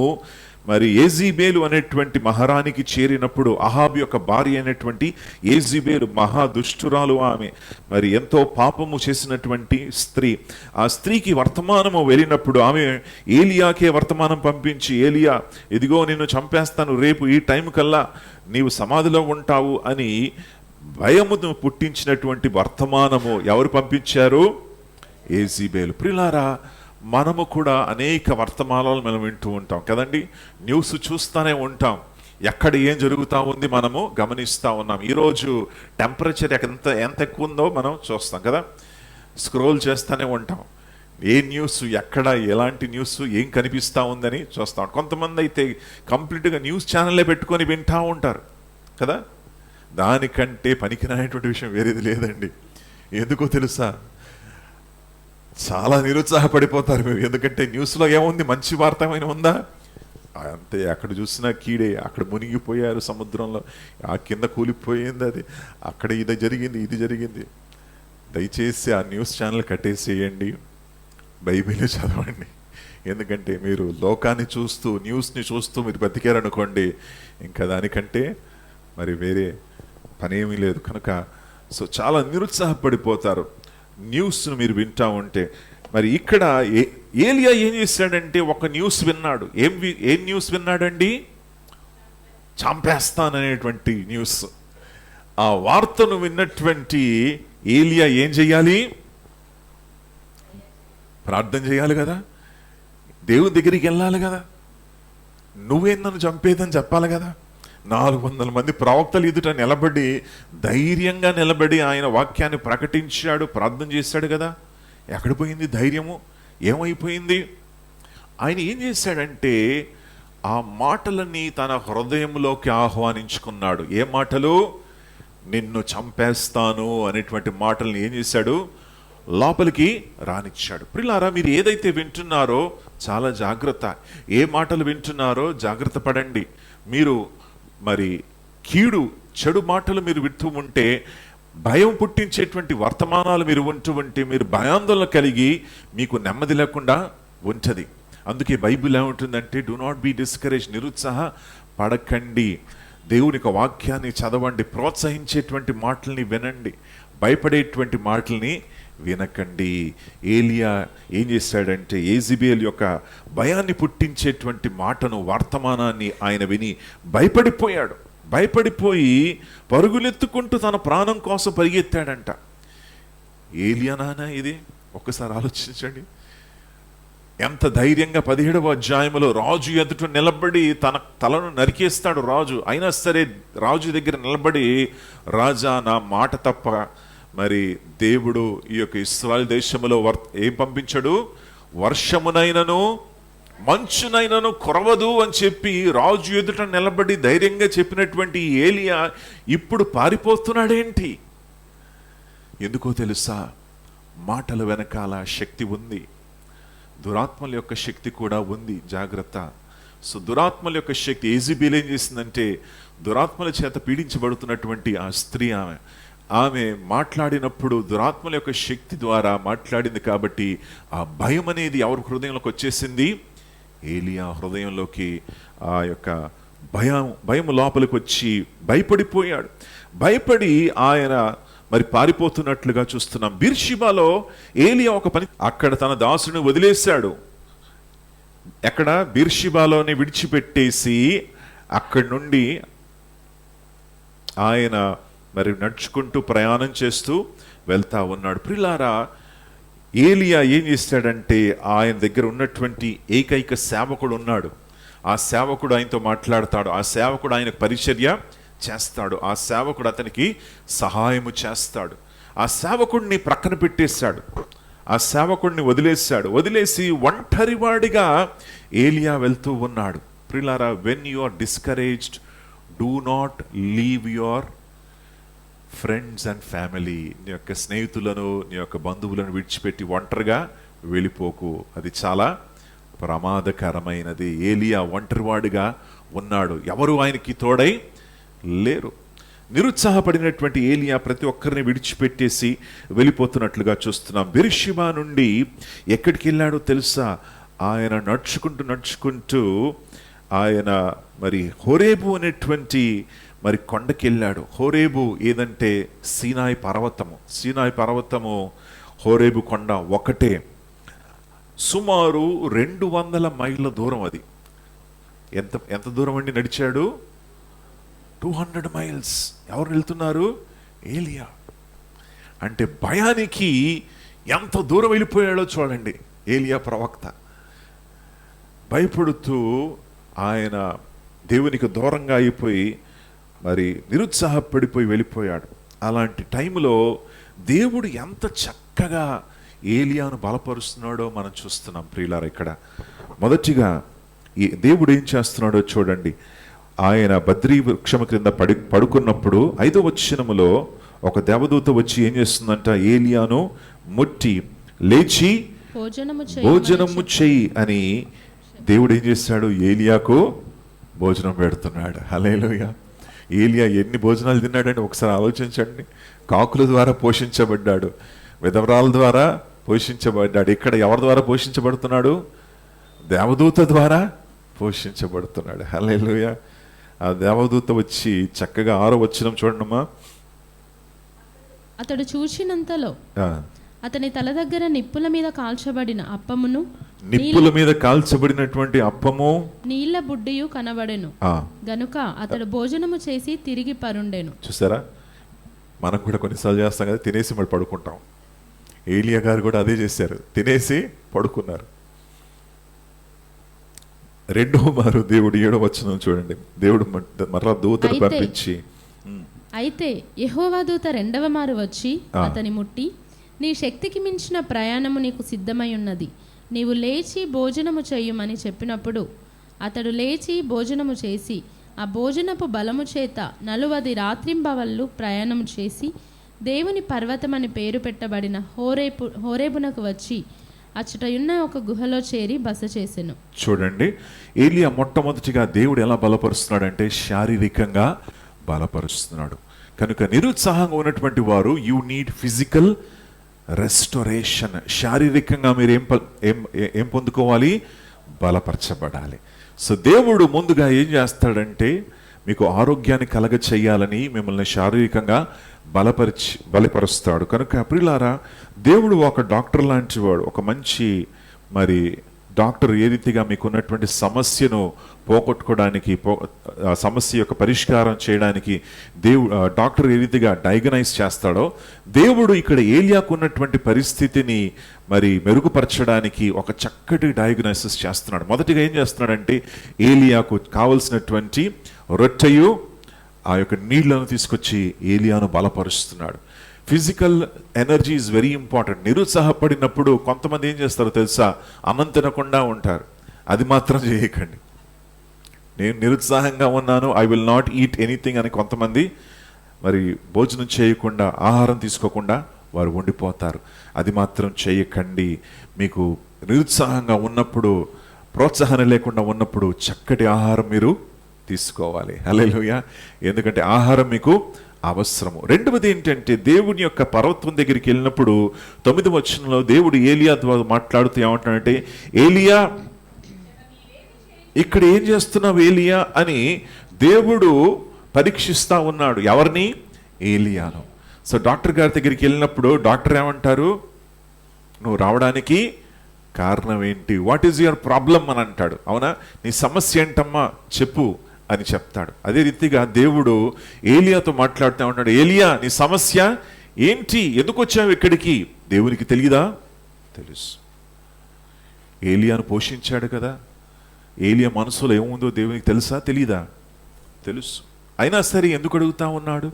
మరి యేజీబేలు అనేటువంటి మహారాణికి చేరినప్పుడు, అహాబు యొక్క భార్య అయినటువంటి యేజీబేలు మహాదుష్టురాలు, ఆమె మరి ఎంతో పాపము చేసినటువంటి స్త్రీ. ఆ స్త్రీకి వర్తమానము వెళ్ళినప్పుడు ఆమె ఏలియాకే వర్తమానం పంపించి, ఏలియా ఇదిగో నిన్ను చంపేస్తాను, రేపు ఈ టైం కల్లా నీవు సమాధిలో ఉంటావు అని భయమును పుట్టించినటువంటి వర్తమానము ఎవరు పంపించారు? యేజీబేలు. ప్రియులారా, మనము కూడా అనేక వర్తమానాలు మనం వింటూ ఉంటాం కదండి. న్యూస్ చూస్తూనే ఉంటాం, ఎక్కడ ఏం జరుగుతూ ఉంది మనము గమనిస్తూ ఉన్నాం. ఈరోజు టెంపరేచర్ ఎంత ఎక్కువ ఉందో మనం చూస్తాం కదా, స్క్రోల్ చేస్తూనే ఉంటాం. ఏ న్యూస్, ఎక్కడ ఎలాంటి న్యూస్ ఏం కనిపిస్తూ ఉందని చూస్తాం. కొంతమంది అయితే కంప్లీట్గా న్యూస్ ఛానల్లే పెట్టుకొని వింటూ ఉంటారు కదా. దానికంటే పనికిరానటువంటి విషయం వేరేది లేదండి. ఎందుకో తెలుసా, చాలా నిరుత్సాహపడిపోతారు మీరు. ఎందుకంటే న్యూస్లో ఏముంది, మంచి వార్త ఏమైనా ఉందా? అంతే, అక్కడ చూసినా కీడే. అక్కడ మునిగిపోయారు సముద్రంలో, ఆ కింద కూలిపోయింది, అది అక్కడ ఇది జరిగింది. దయచేసి ఆ న్యూస్ ఛానల్ కట్టేసేయండి, బైబిల్ చదవండి. ఎందుకంటే మీరు లోకాన్ని చూస్తూ, న్యూస్ని చూస్తూ మీరు బతికారనుకోండి, ఇంకా దానికంటే మరి వేరే పనేమీ లేదు. కనుక చాలా నిరుత్సాహపడిపోతారు న్యూస్ను మీరు వింటూ ఉంటే. మరి ఇక్కడ ఏలియా ఏం చేశాడంటే ఒక న్యూస్ విన్నాడు. ఏం న్యూస్ విన్నాడండి? చంపేస్తాననేటువంటి న్యూస్. ఆ వార్తను విన్నటువంటి ఏలియా ఏం చేయాలి? ప్రార్థన చేయాలి కదా, దేవుని దగ్గరికి వెళ్ళాలి కదా. నువ్వేం నన్ను చంపేదని చెప్పాలి కదా. 400 మంది ప్రవక్తలు ఎదుట నిలబడి, ధైర్యంగా నిలబడి ఆయన వాక్యాన్ని ప్రకటించాడు, ప్రార్థన చేశాడు కదా. ఎక్కడ పోయింది ధైర్యము? ఏమైపోయింది? ఆయన ఏం చేశాడంటే ఆ మాటలని తన హృదయంలోకి ఆహ్వానించుకున్నాడు. ఏ మాటలు? నిన్ను చంపేస్తాను అనేటువంటి మాటలను ఏం చేశాడు? లోపలికి రానిచ్చాడు. ప్రియులారా, మీరు ఏదైతే వింటున్నారో చాలా జాగ్రత్త. ఏ మాటలు వింటున్నారో జాగ్రత్త పడండి. మీరు మరి చెడు మాటలు మీరు వింటూ ఉంటే, భయం పుట్టించేటువంటి వర్తమానాలు మీరు వింటూ ఉంటే, మీరు భయాందోళన కలిగి మీకు నెమ్మది లేకుండా ఉంటుంది. అందుకే బైబిల్ ఏముంటుందంటే, డు నాట్ బీ డిస్కరేజ్, నిరుత్సాహ పడకండి. దేవుని యొక్క వాక్యాన్ని చదవండి, ప్రోత్సహించేటువంటి మాటల్ని వినండి, భయపడేటువంటి మాటల్ని వినకండి. ఏలియా ఏం చేశాడంటే, యేజీబేలు యొక్క భయాన్ని పుట్టించేటువంటి మాటను, వర్తమానాన్ని ఆయన విని భయపడిపోయి పరుగులెత్తుకుంటూ తన ప్రాణం కోసం పరిగెత్తాడంట. ఏలియా నానా ఇది? ఒక్కసారి ఆలోచించండి. ఎంత ధైర్యంగా 17వ అధ్యాయంలో రాజు ఎదుట నిలబడి తన తలను నరికేస్తాడు రాజు. అయినా సరే రాజు దగ్గర నిలబడి, రాజా నా మాట తప్ప మరి దేవుడు ఈ యొక్క ఇశ్రాయేలు దేశంలో ఏం పంపించాడు? వర్షమునైనను మంచునైనను కురవదు అని చెప్పి రాజు ఎదుట నిలబడి ధైర్యంగా చెప్పినటువంటి ఏలియా ఇప్పుడు పారిపోతున్నాడేంటి? ఎందుకో తెలుసా? మాటల వెనకాల శక్తి ఉంది, దురాత్మల యొక్క శక్తి కూడా ఉంది. జాగ్రత్త. సో దురాత్మల యొక్క శక్తి, యేజీబేలు ఏం చేసిందంటే, దురాత్మల చేత పీడించబడుతున్నటువంటి ఆ స్త్రీ, ఆమె మాట్లాడినప్పుడు దురాత్మల యొక్క శక్తి ద్వారా మాట్లాడింది కాబట్టి ఆ భయం అనేది ఎవరి హృదయంలోకి వచ్చేసింది? ఏలియా హృదయంలోకి ఆ యొక్క భయం లోపలికి వచ్చి భయపడిపోయాడు. భయపడి ఆయన మరి పారిపోతున్నట్లుగా చూస్తున్నాం. బిర్షిబాలో ఏలియా ఒక పని, అక్కడ తన దాసుని వదిలేశాడు. ఎక్కడ? బిర్షిబాలోనే విడిచిపెట్టేసి అక్కడి నుండి ఆయన మరి నడుచుకుంటూ ప్రయాణం చేస్తూ వెళ్తా ఉన్నాడు. ప్రియులారా, ఏలియా ఏం చేశాడంటే ఆయన దగ్గర ఉన్నటువంటి ఏకైక సేవకుడు ఉన్నాడు. ఆ సేవకుడు ఆయనతో మాట్లాడతాడు. ఆ సేవకుడు ఆయనకు పరిచర్య చేస్తాడు. ఆ సేవకుడు అతనికి సహాయము చేస్తాడు. ఆ సేవకుడిని ప్రక్కన పెట్టేశాడు. ఆ సేవకుడిని వదిలేసి ఒంటరివాడిగా ఏలియా వెళ్తూ ఉన్నాడు. ప్రియులారా, when you are discouraged, do not leave your friends and family. నీ యొక్క స్నేహితులను, నీ యొక్క బంధువులను విడిచిపెట్టి ఒంటరిగా వెళ్ళిపోకు. అది చాలా ప్రమాదకరమైనది. ఏలియా ఒంటరివాడిగా ఉన్నాడు. ఎవరు ఆయనకి తోడై లేరు. నిరుత్సాహపడినటువంటి ఏలియా ప్రతి ఒక్కరిని విడిచిపెట్టేసి వెళ్ళిపోతున్నట్లుగా చూస్తున్నాం. బెర్షిబా నుండి ఎక్కడికి వెళ్ళాడో తెలుసా? ఆయన నడుచుకుంటూ ఆయన మరి హోరేబు అనేటువంటి మరి కొండకి వెళ్ళాడు. హోరేబు ఏదంటే సీనాయి పర్వతము. హోరేబు కొండ ఒకటే. సుమారు 200 మైళ్ళ దూరం అది. ఎంత దూరం అండి నడిచాడు? 200 మైల్స్. ఎవరు వెళ్తున్నారు? ఏలియా. అంటే భయానికి ఎంత దూరం వెళ్ళిపోయాడో చూడండి ఏలియా ప్రవక్త. భయపడుతూ ఆయన దేవునికి దూరంగా అయిపోయి మరి నిరుత్సాహపడిపోయి వెళ్ళిపోయాడు. అలాంటి టైంలో దేవుడు ఎంత చక్కగా ఏలియాను బలపరుస్తున్నాడో మనం చూస్తున్నాం. ప్రియులారా, ఇక్కడ మొదటిగా ఈ దేవుడు ఏం చేస్తున్నాడో చూడండి. ఆయన బద్రీ వృక్షము క్రింద పడుకున్నప్పుడు 5వ వచనములో ఒక దేవదూత వచ్చి ఏం చేస్తుందంట? ఏలియాను ముట్టి లేచి భోజనము చెయ్యి అని దేవుడు ఏం చేశాడు? ఏలియాకు భోజనం పెడుతున్నాడు. హల్లెలూయా. ఏలియా ఎన్ని భోజనాలు తిన్నాడని ఒకసారి ఆలోచించండి. కాకుల ద్వారా పోషించబడ్డాడు, విధవరాల ద్వారా పోషించబడ్డాడు. ఇక్కడ ఎవరి ద్వారా పోషించబడుతున్నాడు? దేవదూత ద్వారా పోషించబడుతున్నాడు. హల్లెలూయా. ఆ దేవదూత వచ్చి చక్కగా 6వ వచనం చూడండమ్మా. అతడు చూచినంతలో అతని తల దగ్గర నిప్పుల మీద కాల్చబడినటువంటి అప్పము నీళ్ల బుడ్డియు కనబడెను. గనుక అతడు భోజనము చేసి తిరిగి పరుండెను. చూసారా, మనం కూడా కొన్నిసార్లు చేస్తాం కదా, తినేసి మరి పడుకుంటాం. ఏలియా గారు కూడా అదే చేశారు, తినేసి పడుకున్నారు. 2వ మారు దేవుడు 7వ వచనం చూడండి. దేవుడు మరలా దూతను పంపించి, అయితే యెహోవా దూత 2వ మారు వచ్చి అతని ముట్టి, నీ శక్తికి మించిన ప్రయాణము నీకు సిద్ధమై ఉన్నది, నీవు లేచి భోజనము చెయ్యమని చెప్పినప్పుడు అతడు లేచి భోజనము చేసి ఆ భోజనపు బలము చేత 40 రాత్రింబవళ్ళు ప్రయాణము చేసి దేవుని పర్వతమని పేరు పెట్టబడిన హోరేబునకు వచ్చి అచ్చటయున్న ఒక గుహలో చేరి బస చేసెను. చూడండి, ఏలియా మొట్టమొదటిగా దేవుడు ఎలా బలపరుస్తున్నాడంటే శారీరకంగా బలపరుస్తున్నాడు. కనుక నిరుత్సాహంగా ఉన్నటువంటి వారు యు నీడ్ ఫిజికల్ రెస్టోరేషన్. శారీరకంగా మీరు ఏం పొందుకోవాలి? బలపరచబడాలి. సో దేవుడు ముందుగా ఏం చేస్తాడంటే మీకు ఆరోగ్యాన్ని కలగ చేయాలని మిమ్మల్ని శారీరకంగా బలపరుస్తాడు. కనుక ప్రియులారా, దేవుడు ఒక డాక్టర్ లాంటి వాడు. ఒక మంచి మరి డాక్టర్ ఏ రీతిగా మీకు ఉన్నటువంటి సమస్యను పోగొట్టుకోవడానికి, ఆ సమస్య యొక్క పరిష్కారం చేయడానికి డాక్టర్ ఏ రీతిగా డయాగ్నైజ్ చేస్తాడో, దేవుడు ఇక్కడ ఏలియాకు ఉన్నటువంటి పరిస్థితిని మరి మెరుగుపరచడానికి ఒక చక్కటి డయాగ్నోసిస్ చేస్తున్నాడు. మొదటిగా ఏం చేస్తున్నాడంటే ఏలియాకు కావలసినటువంటి రొట్టెయు ఆ యొక్క నీళ్లను తీసుకొచ్చి ఏలియాను బలపరుస్తున్నాడు. Physical energy is very important. నిరుత్సాహపడినప్పుడు కొంతమంది ఏం చేస్తారో తెలుసా? అన్నం తినకుండా ఉంటారు. అది మాత్రం చేయకండి. నేను నిరుత్సాహంగా ఉన్నాను, I will not eat anything అని కొంతమంది మరి భోజనం చేయకుండా, ఆహారం తీసుకోకుండా వారు ఉండిపోతారు. అది మాత్రం చేయకండి. మీకు నిరుత్సాహంగా ఉన్నప్పుడు, ప్రోత్సాహం లేకుండా ఉన్నప్పుడు చక్కటి ఆహారం మీరు తీసుకోవాలి. హల్లెలూయా. ఎందుకంటే ఆహారం మీకు అవసరము. రెండవది ఏంటంటే దేవుని యొక్క పర్వతం దగ్గరికి వెళ్ళినప్పుడు 9వ వచనంలో దేవుడు ఏలియా ద్వారా మాట్లాడుతూ ఏమంటాడంటే, ఏలియా ఇక్కడ ఏం చేస్తున్నావు ఏలియా అని దేవుడు పరీక్షిస్తా ఉన్నాడు. ఎవరిని? ఏలియాను. సో డాక్టర్ గారి దగ్గరికి వెళ్ళినప్పుడు డాక్టర్ ఏమంటారు? నువ్వు రావడానికి కారణం ఏంటి? వాట్ ఈజ్ యువర్ ప్రాబ్లం అని అంటాడు. అవునా? నీ సమస్య ఏంటమ్మా చెప్పు అని చెప్తాడు. అదే రీతిగా దేవుడు ఏలియాతో మాట్లాడుతూ ఉన్నాడు. ఏలియా, నీ సమస్య ఏంటి? ఎందుకు వచ్చావు ఇక్కడికి? దేవునికి తెలియదా? తెలుసు. ఏలియాను పోషించాడు కదా. ఏలియా మనసులో ఏముందో దేవునికి తెలుసా? తెలీదా? తెలుసు. అయినా సరే ఎందుకు అడుగుతా ఉన్నాడు?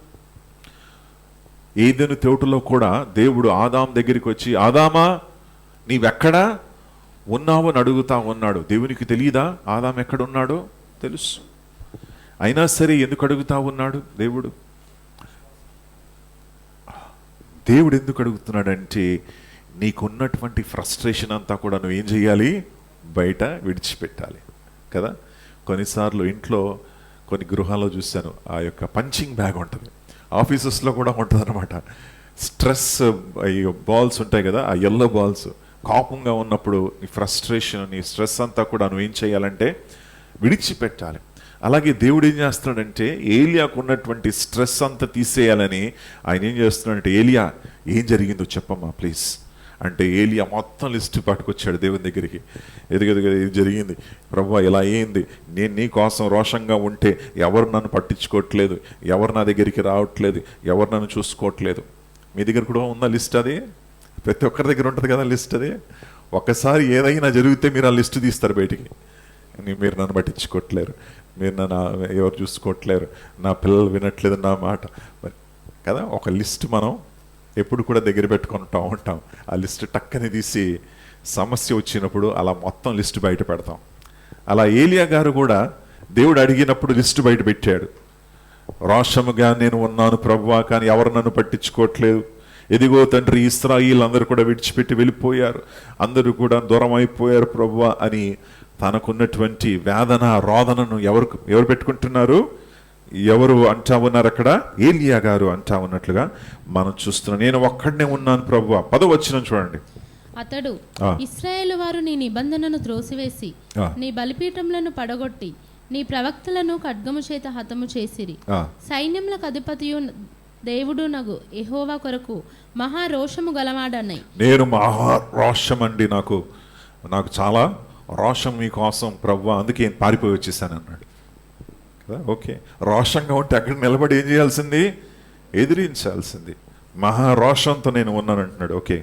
ఏదెను తోటలో కూడా దేవుడు ఆదాం దగ్గరికి వచ్చి, ఆదామా నీవెక్కడా ఉన్నావు అని అడుగుతా ఉన్నాడు. దేవునికి తెలియదా ఆదాం ఎక్కడున్నాడో? తెలుసు. అయినా సరే ఎందుకు అడుగుతా ఉన్నాడు దేవుడు? దేవుడు ఎందుకు అడుగుతున్నాడంటే నీకున్నటువంటి ఫ్రస్ట్రేషన్ అంతా కూడా నువ్వు ఏం చేయాలి? బయట విడిచిపెట్టాలి కదా. కొన్నిసార్లు ఇంట్లో కొన్ని గృహాల్లో చూశాను, ఆ యొక్క పంచింగ్ బ్యాగ్ ఉంటుంది, ఆఫీసెస్లో కూడా ఉంటుంది అనమాట. స్ట్రెస్ బాల్స్ ఉంటాయి కదా, ఆ ఎల్లో బాల్స్ కోపంగా ఉన్నప్పుడు నీ ఫ్రస్ట్రేషన్, నీ స్ట్రెస్ అంతా కూడా నువ్వు ఏం చేయాలంటే విడిచిపెట్టాలి. అలాగే దేవుడు ఏం చేస్తున్నాడంటే ఏలియాకు ఉన్నటువంటి స్ట్రెస్ అంతా తీసేయాలని ఆయన ఏం చేస్తున్నాడంటే, ఏలియా ఏం జరిగిందో చెప్పమ్మా ప్లీజ్ అంటే, ఏలియా మొత్తం లిస్ట్ పట్టుకొచ్చాడు దేవుని దగ్గరికి. ఎదుగెదుగు ఏం జరిగింది ప్రభువా, ఇలా అయింది, నేను నీ కోసం రోషంగా ఉంటే ఎవరు నన్ను పట్టించుకోవట్లేదు, ఎవరు నా దగ్గరికి రావట్లేదు, ఎవరు నన్ను చూసుకోవట్లేదు. మీ దగ్గర కూడా ఉందా లిస్ట్? అది ప్రతి ఒక్కరి దగ్గర ఉంటుంది కదా లిస్ట్. అది ఒక్కసారి ఏదైనా జరిగితే మీరు ఆ లిస్ట్ తీస్తారు బయటికి. మీరు నన్ను పట్టించుకోవట్లేరు, మీరు నన్ను ఎవరు చూసుకోవట్లేరు, నా పిల్లలు వినట్లేదు నా మాట కదా. ఒక లిస్ట్ మనం ఎప్పుడు కూడా దగ్గర పెట్టుకుంటూ ఉంటాం. ఆ లిస్ట్ టక్కని తీసి సమస్య వచ్చినప్పుడు అలా మొత్తం లిస్ట్ బయట పెడతాం. అలా ఏలియా గారు కూడా దేవుడు అడిగినప్పుడు లిస్ట్ బయట పెట్టాడు. రోషముగా నేను ఉన్నాను ప్రభువా, కానీ ఎవరు నన్ను పట్టించుకోవట్లేదు. ఎదిగో తండ్రి, ఇశ్రాయేలు అందరూ కూడా విడిచిపెట్టి వెళ్ళిపోయారు, అందరూ కూడా దూరం అయిపోయారు ప్రభువా అని తనకున్నటువంటి వేదన రోదనను ఎవరు పెట్టుకుంటున్నారు? ఎవరు అంటా ఉన్నారు అక్కడ? ఏలియా గారు అంటా ఉన్నట్లుగా మనం చూస్తున్నాం. నేను ఒక్కడనే ఉన్నాను ప్రభువా. 10వ వచనం చూడండి. అతడు, ఇశ్రాయేలు వారు నీ నిబంధనను త్రోసివేసి నీ బలిపీఠములను పడగొట్టి నీ ప్రవక్తలను ఖడ్గము చేత హతము చేసిరి. సైన్యములకు అధిపతియు దేవుడు నగు యెహోవా కొరకు మహారోషము గలవాడనై. నేను మహారోషం అండి, నాకు చాలా రోషం మీకోసం ప్రభువా, అందుకే పారిపోయి వచ్చేసాను అన్నాడు కదా. ఓకే, రోషంగా ఉంటే అక్కడ నిలబడి ఏం చేయాల్సింది? ఎదిరించాల్సింది. మహారోషంతో నేను ఉన్నాను అంటున్నాడు. ఓకే,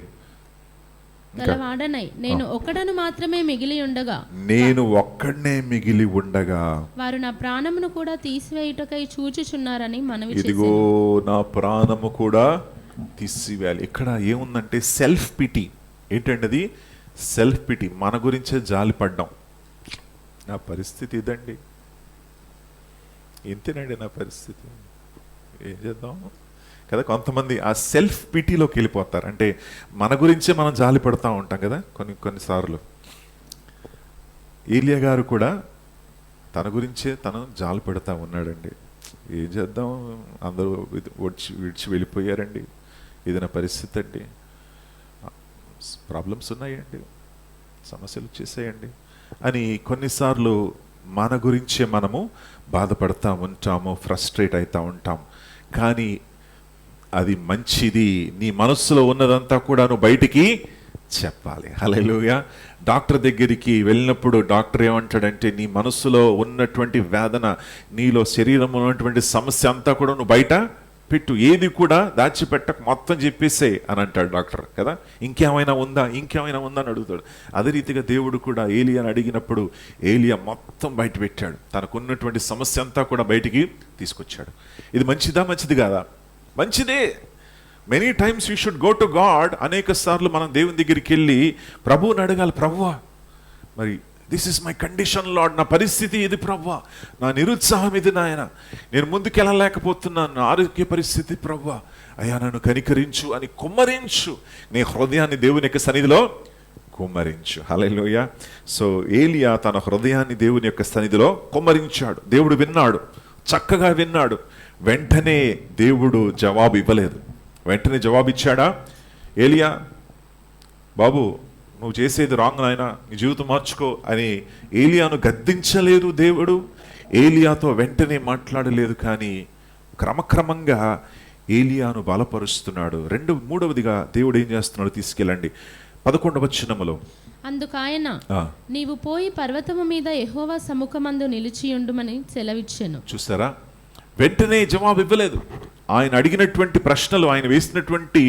గలవాడనై నేను ఒక్కడను మాత్రమే మిగిలి ఉండగా, నేను ఒక్కడనే మిగిలి ఉండగా వారు నా ప్రాణమును కూడా తీసివేయుటకై చూచుచున్నారని మనవి చేసెను. ఇదిగో నా ప్రాణము కూడా తీసివేయాలి. ఇక్కడ ఏముందంటే సెల్ఫ్ పిటీ. ఏంటండి అది? Self pity. మన గురించే జాలి పడ్డాం. నా పరిస్థితి ఇదండి, ఇంతేనండి నా పరిస్థితి, ఏం చేద్దాం కదా. కొంతమంది ఆ సెల్ఫ్ పిటీలోకి వెళ్ళిపోతారు. అంటే మన గురించే మనం జాలి పడుతూ ఉంటాం కదా కొన్నిసార్లు. ఏలియా గారు కూడా తన గురించే తను జాలి పడుతూ ఉన్నాడండి. ఏం చేద్దాం, అందరూ విడిచి వెళ్ళిపోయారండి, ఇది నా పరిస్థితి అండి, ప్రాబ్లమ్స్ ఉన్నాయండి, సమస్యలు వచ్చేసాయండి అని కొన్నిసార్లు మన గురించే మనము బాధపడతా ఉంటాము, ఫ్రస్ట్రేట్ అవుతూ ఉంటాం. కానీ అది మంచిది. నీ మనస్సులో ఉన్నదంతా కూడా నువ్వు బయటికి చెప్పాలి. హల్లెలూయా. డాక్టర్ దగ్గరికి వెళ్ళినప్పుడు డాక్టర్ ఏమంటాడంటే, నీ మనస్సులో ఉన్నటువంటి వేదన, నీలో శరీరంలో ఉన్నటువంటి సమస్య అంతా కూడా నువ్వు బయట పెట్టు, ఏది కూడా దాచిపెట్టక మొత్తం చెప్పేసే అని అంటాడు డాక్టర్ కదా. ఇంకేమైనా ఉందా అని అడుగుతాడు. అదే రీతిగా దేవుడు కూడా ఏలియాని అడిగినప్పుడు ఏలియా మొత్తం బయట పెట్టాడు. తనకున్నటువంటి సమస్య అంతా కూడా బయటికి తీసుకొచ్చాడు. ఇది మంచిది కాదా? మంచిదే. Many times you should go to God. అనేక సార్లు మనం దేవుని దగ్గరికి వెళ్ళి ప్రభువుని అడగాలి. ప్రభువా, మరి this is my condition lord, నా పరిస్థితి ఇది ప్రభువా, నా నిరుత్సాహం ఇది నాయన, నేను ముందుకెళ్ళలేకపోతున్నాను, నా ఆరోగ్య పరిస్థితి ప్రభువా, అయ్యా నన్ను కనికరించు అని కుమ్మరించు. నీ హృదయాన్ని దేవుని యొక్క సన్నిధిలో కుమ్మరించు. హల్లెలూయా. సో ఏలియా తన హృదయాన్ని దేవుని యొక్క సన్నిధిలో కుమ్మరించాడు. దేవుడు విన్నాడు, చక్కగా విన్నాడు. వెంటనే దేవుడు జవాబు ఇవ్వలేదు. వెంటనే జవాబు ఇచ్చాడా? ఏలియా బాబు, నువ్వు చేసేది రాంగ్ నాయనా, నీ జీవితం మార్చుకో అని ఏలియాను గద్దించలేదు దేవుడు. ఏలియాతో వెంటనే మాట్లాడలేదు, కానీ క్రమక్రమంగా ఏలియాను బలపరుస్తున్నాడు. మూడవదిగా దేవుడు ఏం చేస్తున్నాడు తీసుకెళ్ళండి 11వ వచనములో. అందుకాయన నీవు పోయి పర్వతము మీద యెహోవా సముఖమందు నిలిచియుండుమని సెలవిచ్చెను. చూసారా, వెంటనే జవాబు ఇవ్వలేదు. ఆయన అడిగినటువంటి ప్రశ్నలు, ఆయన వేసినటువంటి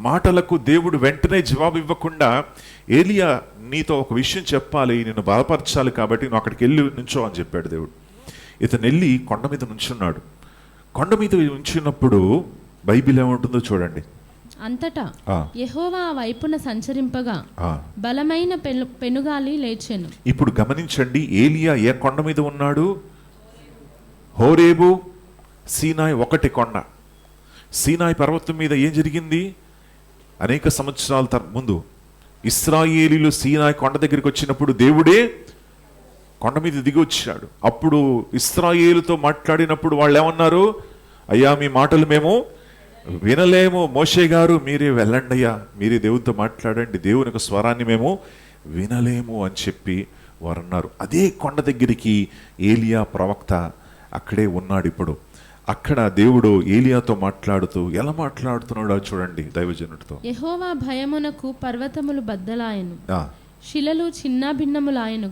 మాటలకు దేవుడు వెంటనే జవాబు ఇవ్వకుండా, ఏలియా నీతో ఒక విషయం చెప్పాలి, నిన్ను బలపరచాలి, కాబట్టి నువ్వు అక్కడికి వెళ్ళి నుంచో అని చెప్పాడు దేవుడు. ఇతను వెళ్ళి కొండ మీద నుంచున్నాడు. కొండ మీద ఉంచినప్పుడు బైబిల్ ఏముంటుందో చూడండి. అంతటా యెహోవా ఆ వైపున సంచరింపగా బలమైన పెనుగాలి లేచెను. ఇప్పుడు గమనించండి, ఏలియా ఏ కొండ మీద ఉన్నాడు? హోరేబు, సీనాయి ఒకటి కొండ. సీనాయి పర్వతం మీద ఏం జరిగింది? అనేక సంవత్సరాల ముందు ఇశ్రాయేలీలు సీనాయి కొండ దగ్గరికి వచ్చినప్పుడు దేవుడే కొండ మీద దిగి వచ్చాడు. అప్పుడు ఇశ్రాయేలుతో మాట్లాడినప్పుడు వాళ్ళు ఏమన్నారు? అయ్యా, మీ మాటలు మేము వినలేము, మోషే గారు మీరే వెళ్ళండి అయ్యా, మీరే దేవునితో మాట్లాడండి, దేవుని యొక్క స్వరాన్ని మేము వినలేము అని చెప్పి వారు అన్నారు. అదే కొండ దగ్గరికి ఏలియా ప్రవక్త అక్కడే ఉన్నాడు. ఇప్పుడు అక్కడ దేవుడు ఏలియాతో మాట్లాడుతూ ఎలా మాట్లాడుతున్నాడో చూడండి దైవజనుడితో. యెహోవా భయమునకు పర్వతములు బద్దలాయను, శిలలు చిన్న భిన్నములాయను,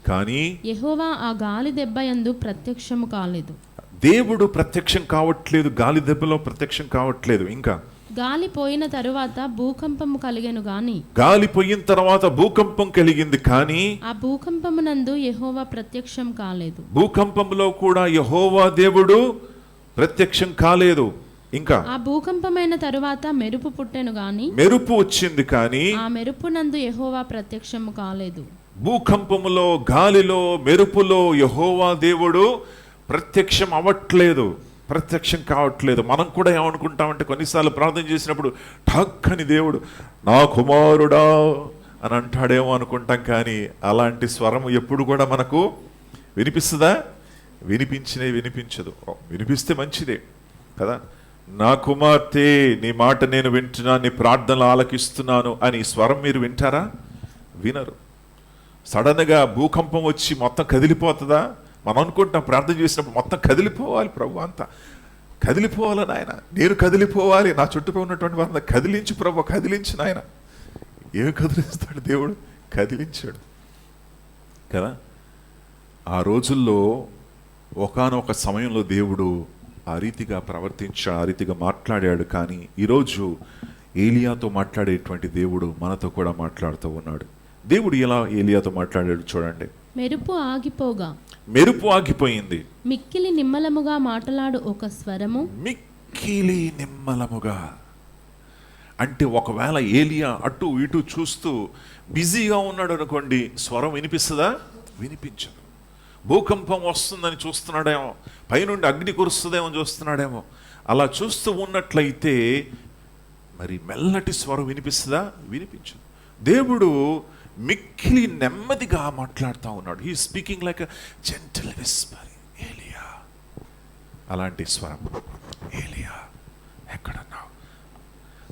కానీ యెహోవా ఆ గాలి దెబ్బ యందు ప్రత్యక్షము కాలేదు. దేవుడు ప్రత్యక్షం కావట్లేదు, గాలి దెబ్బలో ప్రత్యక్షం కావట్లేదు. ఇంకా గాలి పోయిన తరువాత భూకంపము కలిగెను, గాలి పోయిన తర్వాత భూకంపం కలిగింది, కానీ ఆ భూకంపమునందు యెహోవా ప్రత్యక్షం కాలేదు. భూకంపంలో కూడా యెహోవా దేవుడు ప్రత్యక్షం కాలేదు. ఇంకా ఆ భూకంపమైన తరువాత మెరుపు పుట్టెను, మెరుపు వచ్చింది, కానీ ఆ మెరుపునందు యెహోవా ప్రత్యక్షము కాలేదు. భూకంపములో, గాలిలో, మెరుపులో యెహోవా దేవుడు ప్రత్యక్షం అవ్వట్లేదు, ప్రత్యక్షం కావట్లేదు. మనం కూడా ఏమనుకుంటామంటే, కొన్నిసార్లు ప్రార్థన చేసినప్పుడు ఠక్కని దేవుడు నా కుమారుడా అని అంటాడేమో అనుకుంటాం, కానీ అలాంటి స్వరం ఎప్పుడు కూడా మనకు వినిపిస్తుందా? వినిపించదు. వినిపిస్తే మంచిదే కదా. నా కుమార్తె, నీ మాట నేను వింటున్నాను, నీ ప్రార్థనలు ఆలకిస్తున్నాను అని స్వరం మీరు వింటారా? వినరు. సడన్గా భూకంపం వచ్చి మొత్తం కదిలిపోతుందా? మనం అనుకుంటాం ప్రార్థన చేసినప్పుడు మొత్తం కదిలిపోవాలి, ప్రభు అంతా కదిలిపోవాలని, ఆయన నేను కదిలిపోవాలి, నా చుట్టుపై ఉన్నటువంటి వారిని కదిలించు ప్రభు, కదిలించిన ఆయన. ఏమి కదిలిస్తాడు దేవుడు? కదిలించాడు కదా. ఆ రోజుల్లో ఒకానొక సమయంలో దేవుడు ఆ రీతిగా ప్రవర్తించాడు, ఆ రీతిగా మాట్లాడాడు. కానీ ఈరోజు ఏలియాతో మాట్లాడేటువంటి దేవుడు మనతో కూడా మాట్లాడుతూ ఉన్నాడు. దేవుడు ఎలా ఏలియాతో మాట్లాడాడు చూడండి. మెరుపు ఆగిపోయింది, మిక్కిలి నిమ్మలముగా మాట్లాడు ఒక స్వరము. మిక్కిలి నిమ్మలముగా అంటే ఒకవేళ ఏలియా అటు ఇటు చూస్తూ బిజీగా ఉన్నాడు అనుకోండి, స్వరం వినిపిస్తుందా? వినిపించదు. భూకంపం వస్తుందని చూస్తున్నాడేమో, పైనుండి అగ్ని కురుస్తుందేమో చూస్తున్నాడేమో. అలా చూస్తూ ఉన్నట్లయితే మరి మెల్లటి స్వరం వినిపిస్తుందా? వినిపించదు. దేవుడు మిక్కిలి నెమ్మదిగా మాట్లాడుతూ ఉన్నాడు. He speaking like a gentle Whisper. ఏలియా అలాంటి స్వరం, ఏలియా ఎక్కడున్నావు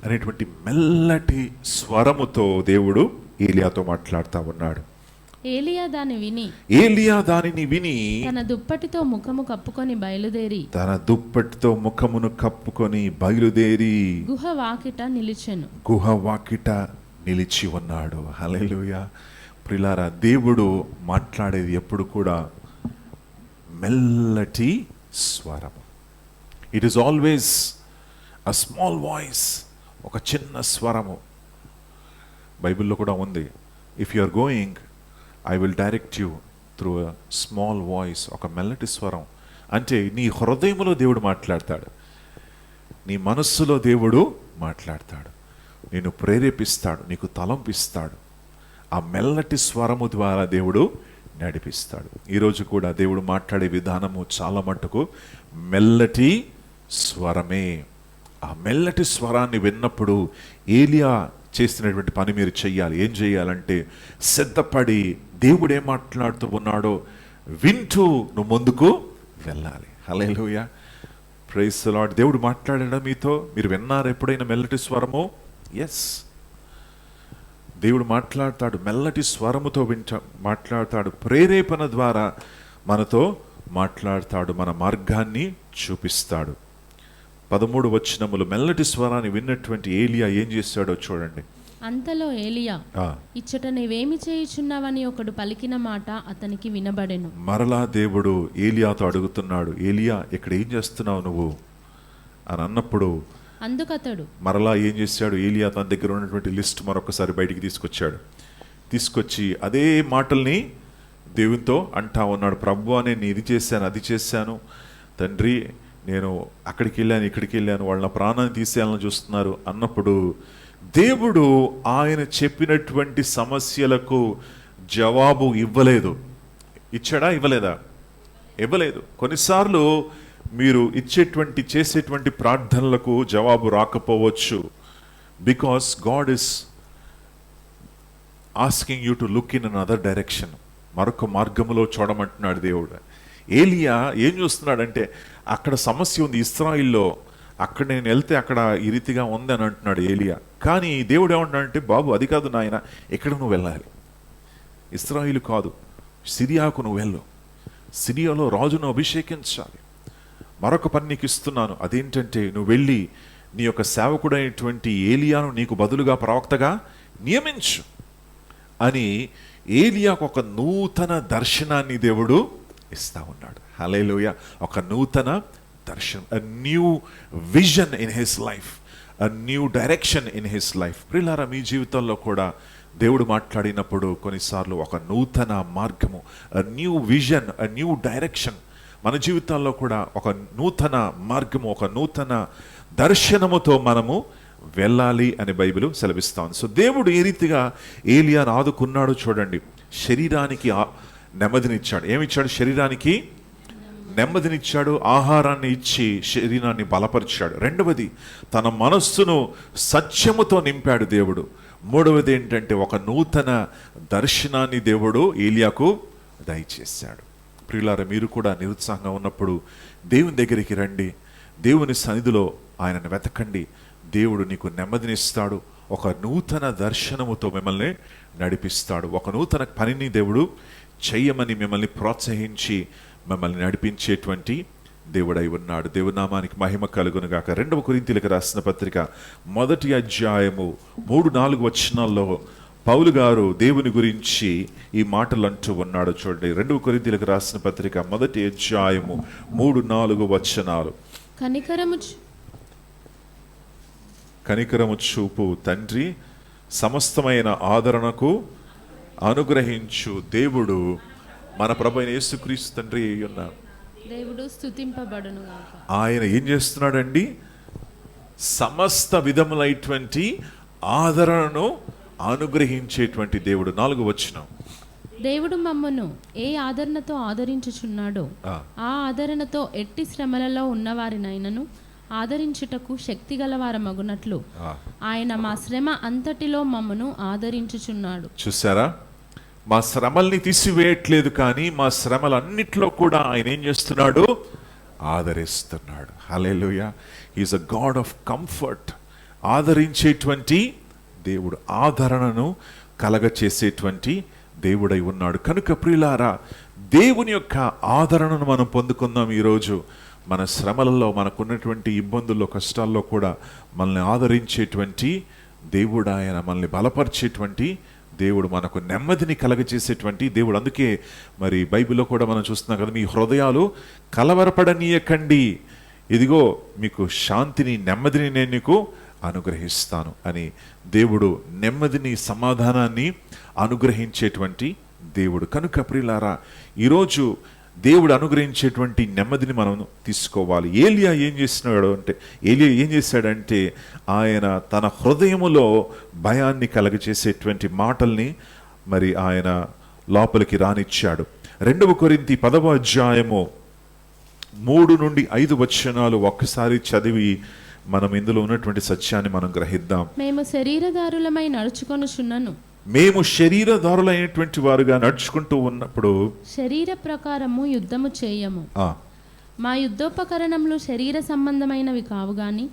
అనేటువంటి మెల్లటి స్వరముతో దేవుడు ఏలియాతో మాట్లాడుతూ ఉన్నాడు. ఏలియా దానిని విని తన దుప్పటితో ముఖము కప్పుకొని బయలుదేరి గుహ వాకిట నిలిచి ఉన్నాడు. హల్లెలూయా. ప్రియులారా, దేవుడు మాట్లాడేది ఎప్పుడు కూడా మెల్లటి స్వరం. It is always a small voice, ఒక చిన్న స్వరము. బైబిల్లో కూడా ఉంది, if you are going I will direct you through a small voice. ఒక మెల్లటి స్వరం అంటే నీ హృదయంలో దేవుడు మాట్లాడతాడు, నీ మనస్సులో దేవుడు మాట్లాడతాడు, నేను ప్రేరేపిస్తాడు, నీకు తలంపిస్తాడు. ఆ మెల్లటి స్వరము ద్వారా దేవుడు నడిపిస్తాడు. ఈరోజు కూడా దేవుడు మాట్లాడే విధానము చాలా మట్టుకు మెల్లటి స్వరమే. ఆ మెల్లటి స్వరాన్ని విన్నప్పుడు ఏలియా చేసినటువంటి పని మీరు చెయ్యాలి. ఏం చెయ్యాలంటే, సిద్ధపడి దేవుడు ఏం మాట్లాడుతూ ఉన్నాడో వింటూ నువ్వు ముందుకు వెళ్ళాలి. హల్లెలూయా, ప్రైజ్ ది లార్డ్. దేవుడు మాట్లాడాడా మీతో? మీరు విన్నారు ఎప్పుడైనా మెల్లటి స్వరము? ఎస్. దేవుడు మాట్లాడతాడు, మెల్లటి స్వరముతో మాట్లాడతాడు, ప్రేరేపణ ద్వారా మనతో మాట్లాడతాడు, మన మార్గాన్ని చూపిస్తాడు. 13 వచనములు మెల్లటి స్వరాన్ని విన్నటువంటి ఏలియా ఏం చేశాడో చూడండి. అంతలో ఏలియా, ఆ, ఇచ్చట నీవేమి చేయుచున్నావని ఒకడు పలికిన మాట అతనికి వినబడెను. మరలా దేవుడు ఏలియాతో అడుగుతున్నాడు, ఏలియా ఇక్కడ ఏం చేస్తున్నావు నువ్వు అని అన్నప్పుడు అందుకతడు మరలా ఏం చేశాడు, ఏలియా తన దగ్గర ఉన్నటువంటి లిస్ట్ మరొకసారి బయటికి తీసుకొచ్చాడు. తీసుకొచ్చి అదే మాటల్ని దేవునితో అంటా ఉన్నాడు. ప్రభువా, నేను ఇది చేశాను, అది చేశాను తండ్రి, నేను అక్కడికి వెళ్ళాను, ఇక్కడికి వెళ్ళాను, వాళ్ళ ప్రాణాన్ని తీసేయాలని చూస్తున్నారు అన్నప్పుడు దేవుడు ఆయన చెప్పినటువంటి సమస్యలకు జవాబు ఇవ్వలేదు. ఇచ్చాడా? ఇవ్వలేదా? ఇవ్వలేదు. కొన్నిసార్లు మీరు చేసేటువంటి ప్రార్థనలకు జవాబు రాకపోవచ్చు. Because God is asking you to look in another direction. మరొక మార్గంలో చూడమంటున్నాడు దేవుడు. ఏలియా ఏం చూస్తున్నాడంటే, అక్కడ సమస్య ఉంది ఇశ్రాయిల్లో, అక్కడ నేను వెళ్తే అక్కడ ఈ రీతిగా ఉంది అని అంటున్నాడు ఏలియా. కానీ దేవుడు ఏమంటున్నాడంటే, బాబు అది కాదు నాయన, ఎక్కడ నువ్వు వెళ్ళాలి? ఇశ్రాయిలు కాదు, సిరియాకు నువ్వు వెళ్ళు. సిరియాలో రాజును అభిషేకించాలి. మరొక పని నీకు ఇస్తున్నాను, అదేంటంటే నువ్వు వెళ్ళి నీ యొక్క సేవకుడైనటువంటి ఏలియాను నీకు బదులుగా ప్రవక్తగా నియమించు అని ఏలియాకు ఒక నూతన దర్శనాన్ని దేవుడు ఇస్తా ఉన్నాడు. హల్లెలూయా. ఒక నూతన దర్శనం, a new vision in his life, a new direction in his life. ప్రియులారా, మీ జీవితంలో కూడా దేవుడు మాట్లాడినప్పుడు కొన్నిసార్లు ఒక నూతన మార్గము, a new vision, a new direction, మన జీవితాల్లో కూడా ఒక నూతన మార్గము, ఒక నూతన దర్శనముతో మనము వెళ్ళాలి అని బైబిల్ సెలవిస్తాం. సో దేవుడు ఏ రీతిగా ఏలియాను ఆదుకున్నాడు చూడండి. శరీరానికి నెమ్మదినిచ్చాడు. ఏమిచ్చాడు? శరీరానికి నెమ్మదినిచ్చాడు, ఆహారాన్ని ఇచ్చి శరీరాన్ని బలపరిచాడు. రెండవది, తన మనస్సును సత్యముతో నింపాడు దేవుడు. మూడవది ఏంటంటే, ఒక నూతన దర్శనాన్ని దేవుడు ఏలియాకు దయచేశాడు. ప్రియులారా, మీరు కూడా నిరుత్సాహంగా ఉన్నప్పుడు దేవుని దగ్గరికి రండి, దేవుని సన్నిధిలో ఆయనను వెతకండి. దేవుడు నీకు నెమ్మదినిస్తాడు, ఒక నూతన దర్శనముతో మిమ్మల్ని నడిపిస్తాడు. ఒక నూతన పనిని దేవుడు చెయ్యమని మిమ్మల్ని ప్రోత్సహించి మిమ్మల్ని నడిపించేటువంటి దేవుడై ఉన్నాడు. దేవుని నామానికి మహిమ కలుగును గాక. 2 కొరింథీయులకు రాసిన పత్రిక 1వ అధ్యాయము 3-4 వచనాల్లో పౌలు గారు దేవుని గురించి ఈ మాటలు అంటూ ఉన్నాడు చూడండి. 2 కొరింథీయులకు రాసిన పత్రిక 1వ అధ్యాయము 3-4 వచనాలు. కనికరము చూపు తండ్రి, సమస్తమైన ఆదరణకు అనుగ్రహించు దేవుడు మన ప్రభువైన యేసుక్రీస్తు తండ్రి అయి ఉన్నాడు. దేవుడు స్తుతింపబడును గాక. ఆయన ఏం చేస్తున్నాడండి? సమస్త విధములైనటువంటి ఆదరణను అనుగ్రహించేటువంటి దేవుడు. 4వ వచనం. దేవుడు మమ్మను ఏ ఆదరణతో ఆదరించుచున్నాడో ఆ ఆదరణతో ఎట్టి శ్రమలలో ఉన్నవారినైనను ఆదరించుటకు శక్తి గలవారమగునట్లు ఆయన మా శ్రమ అంతటిలో మమ్మను ఆదరించుచున్నాడు. చూసారా? మా శ్రమల్ని తీసివేయట్లేదు, కానీ మా శ్రమలన్నిట్లో కూడా ఆయన ఏం చేస్తున్నాడు? ఆదరిస్తున్నాడు. Hallelujah. He is a God of comfort. ఆదరించేటువంటి దేవుడు, ఆదరణను కలగచేసేటువంటి దేవుడై ఉన్నాడు. కనుక ప్రియులారా, దేవుని యొక్క ఆదరణను మనం పొందుకుందాం. ఈరోజు మన శ్రమలలో, మనకున్నటువంటి ఇబ్బందుల్లో, కష్టాల్లో కూడా మనల్ని ఆదరించేటువంటి దేవుడు ఆయన, మనల్ని బలపరిచేటువంటి దేవుడు, మనకు నెమ్మదిని కలగచేసేటువంటి దేవుడు. అందుకే మరి బైబిల్లో కూడా మనం చూస్తున్నాం కదా, మీ హృదయాలు కలవరపడనీయకండి, ఇదిగో మీకు శాంతిని, నెమ్మదిని నేను నీకు అనుగ్రహిస్తాను అని దేవుడు నెమ్మదిని, సమాధానాన్ని అనుగ్రహించేటువంటి దేవుడు. కనుక ప్రియులారా, ఈరోజు దేవుడు అనుగ్రహించేటువంటి నెమ్మదిని మనం తీసుకోవాలి. ఏలియా ఏం చేశాడంటే ఆయన తన హృదయములో భయాన్ని కలగచేసేటువంటి మాటల్ని మరి ఆయన లోపలికి రానిచ్చాడు. 2 కొరింథీ 10వ అధ్యాయము 3-5 వచనాలు ఒక్కసారి చదివి మనం ఇందులో ఉన్నటువంటి సత్యాన్ని మనం గ్రహిద్దాం. మేము శరీరదారులైనటువంటి వారుగా నడుచుకుంటూ ఉన్నప్పుడు శరీర ప్రకారము యుద్ధము చేయము. మా యుద్ధోపకరణములు శరీర సంబంధమైనవి కావు గాని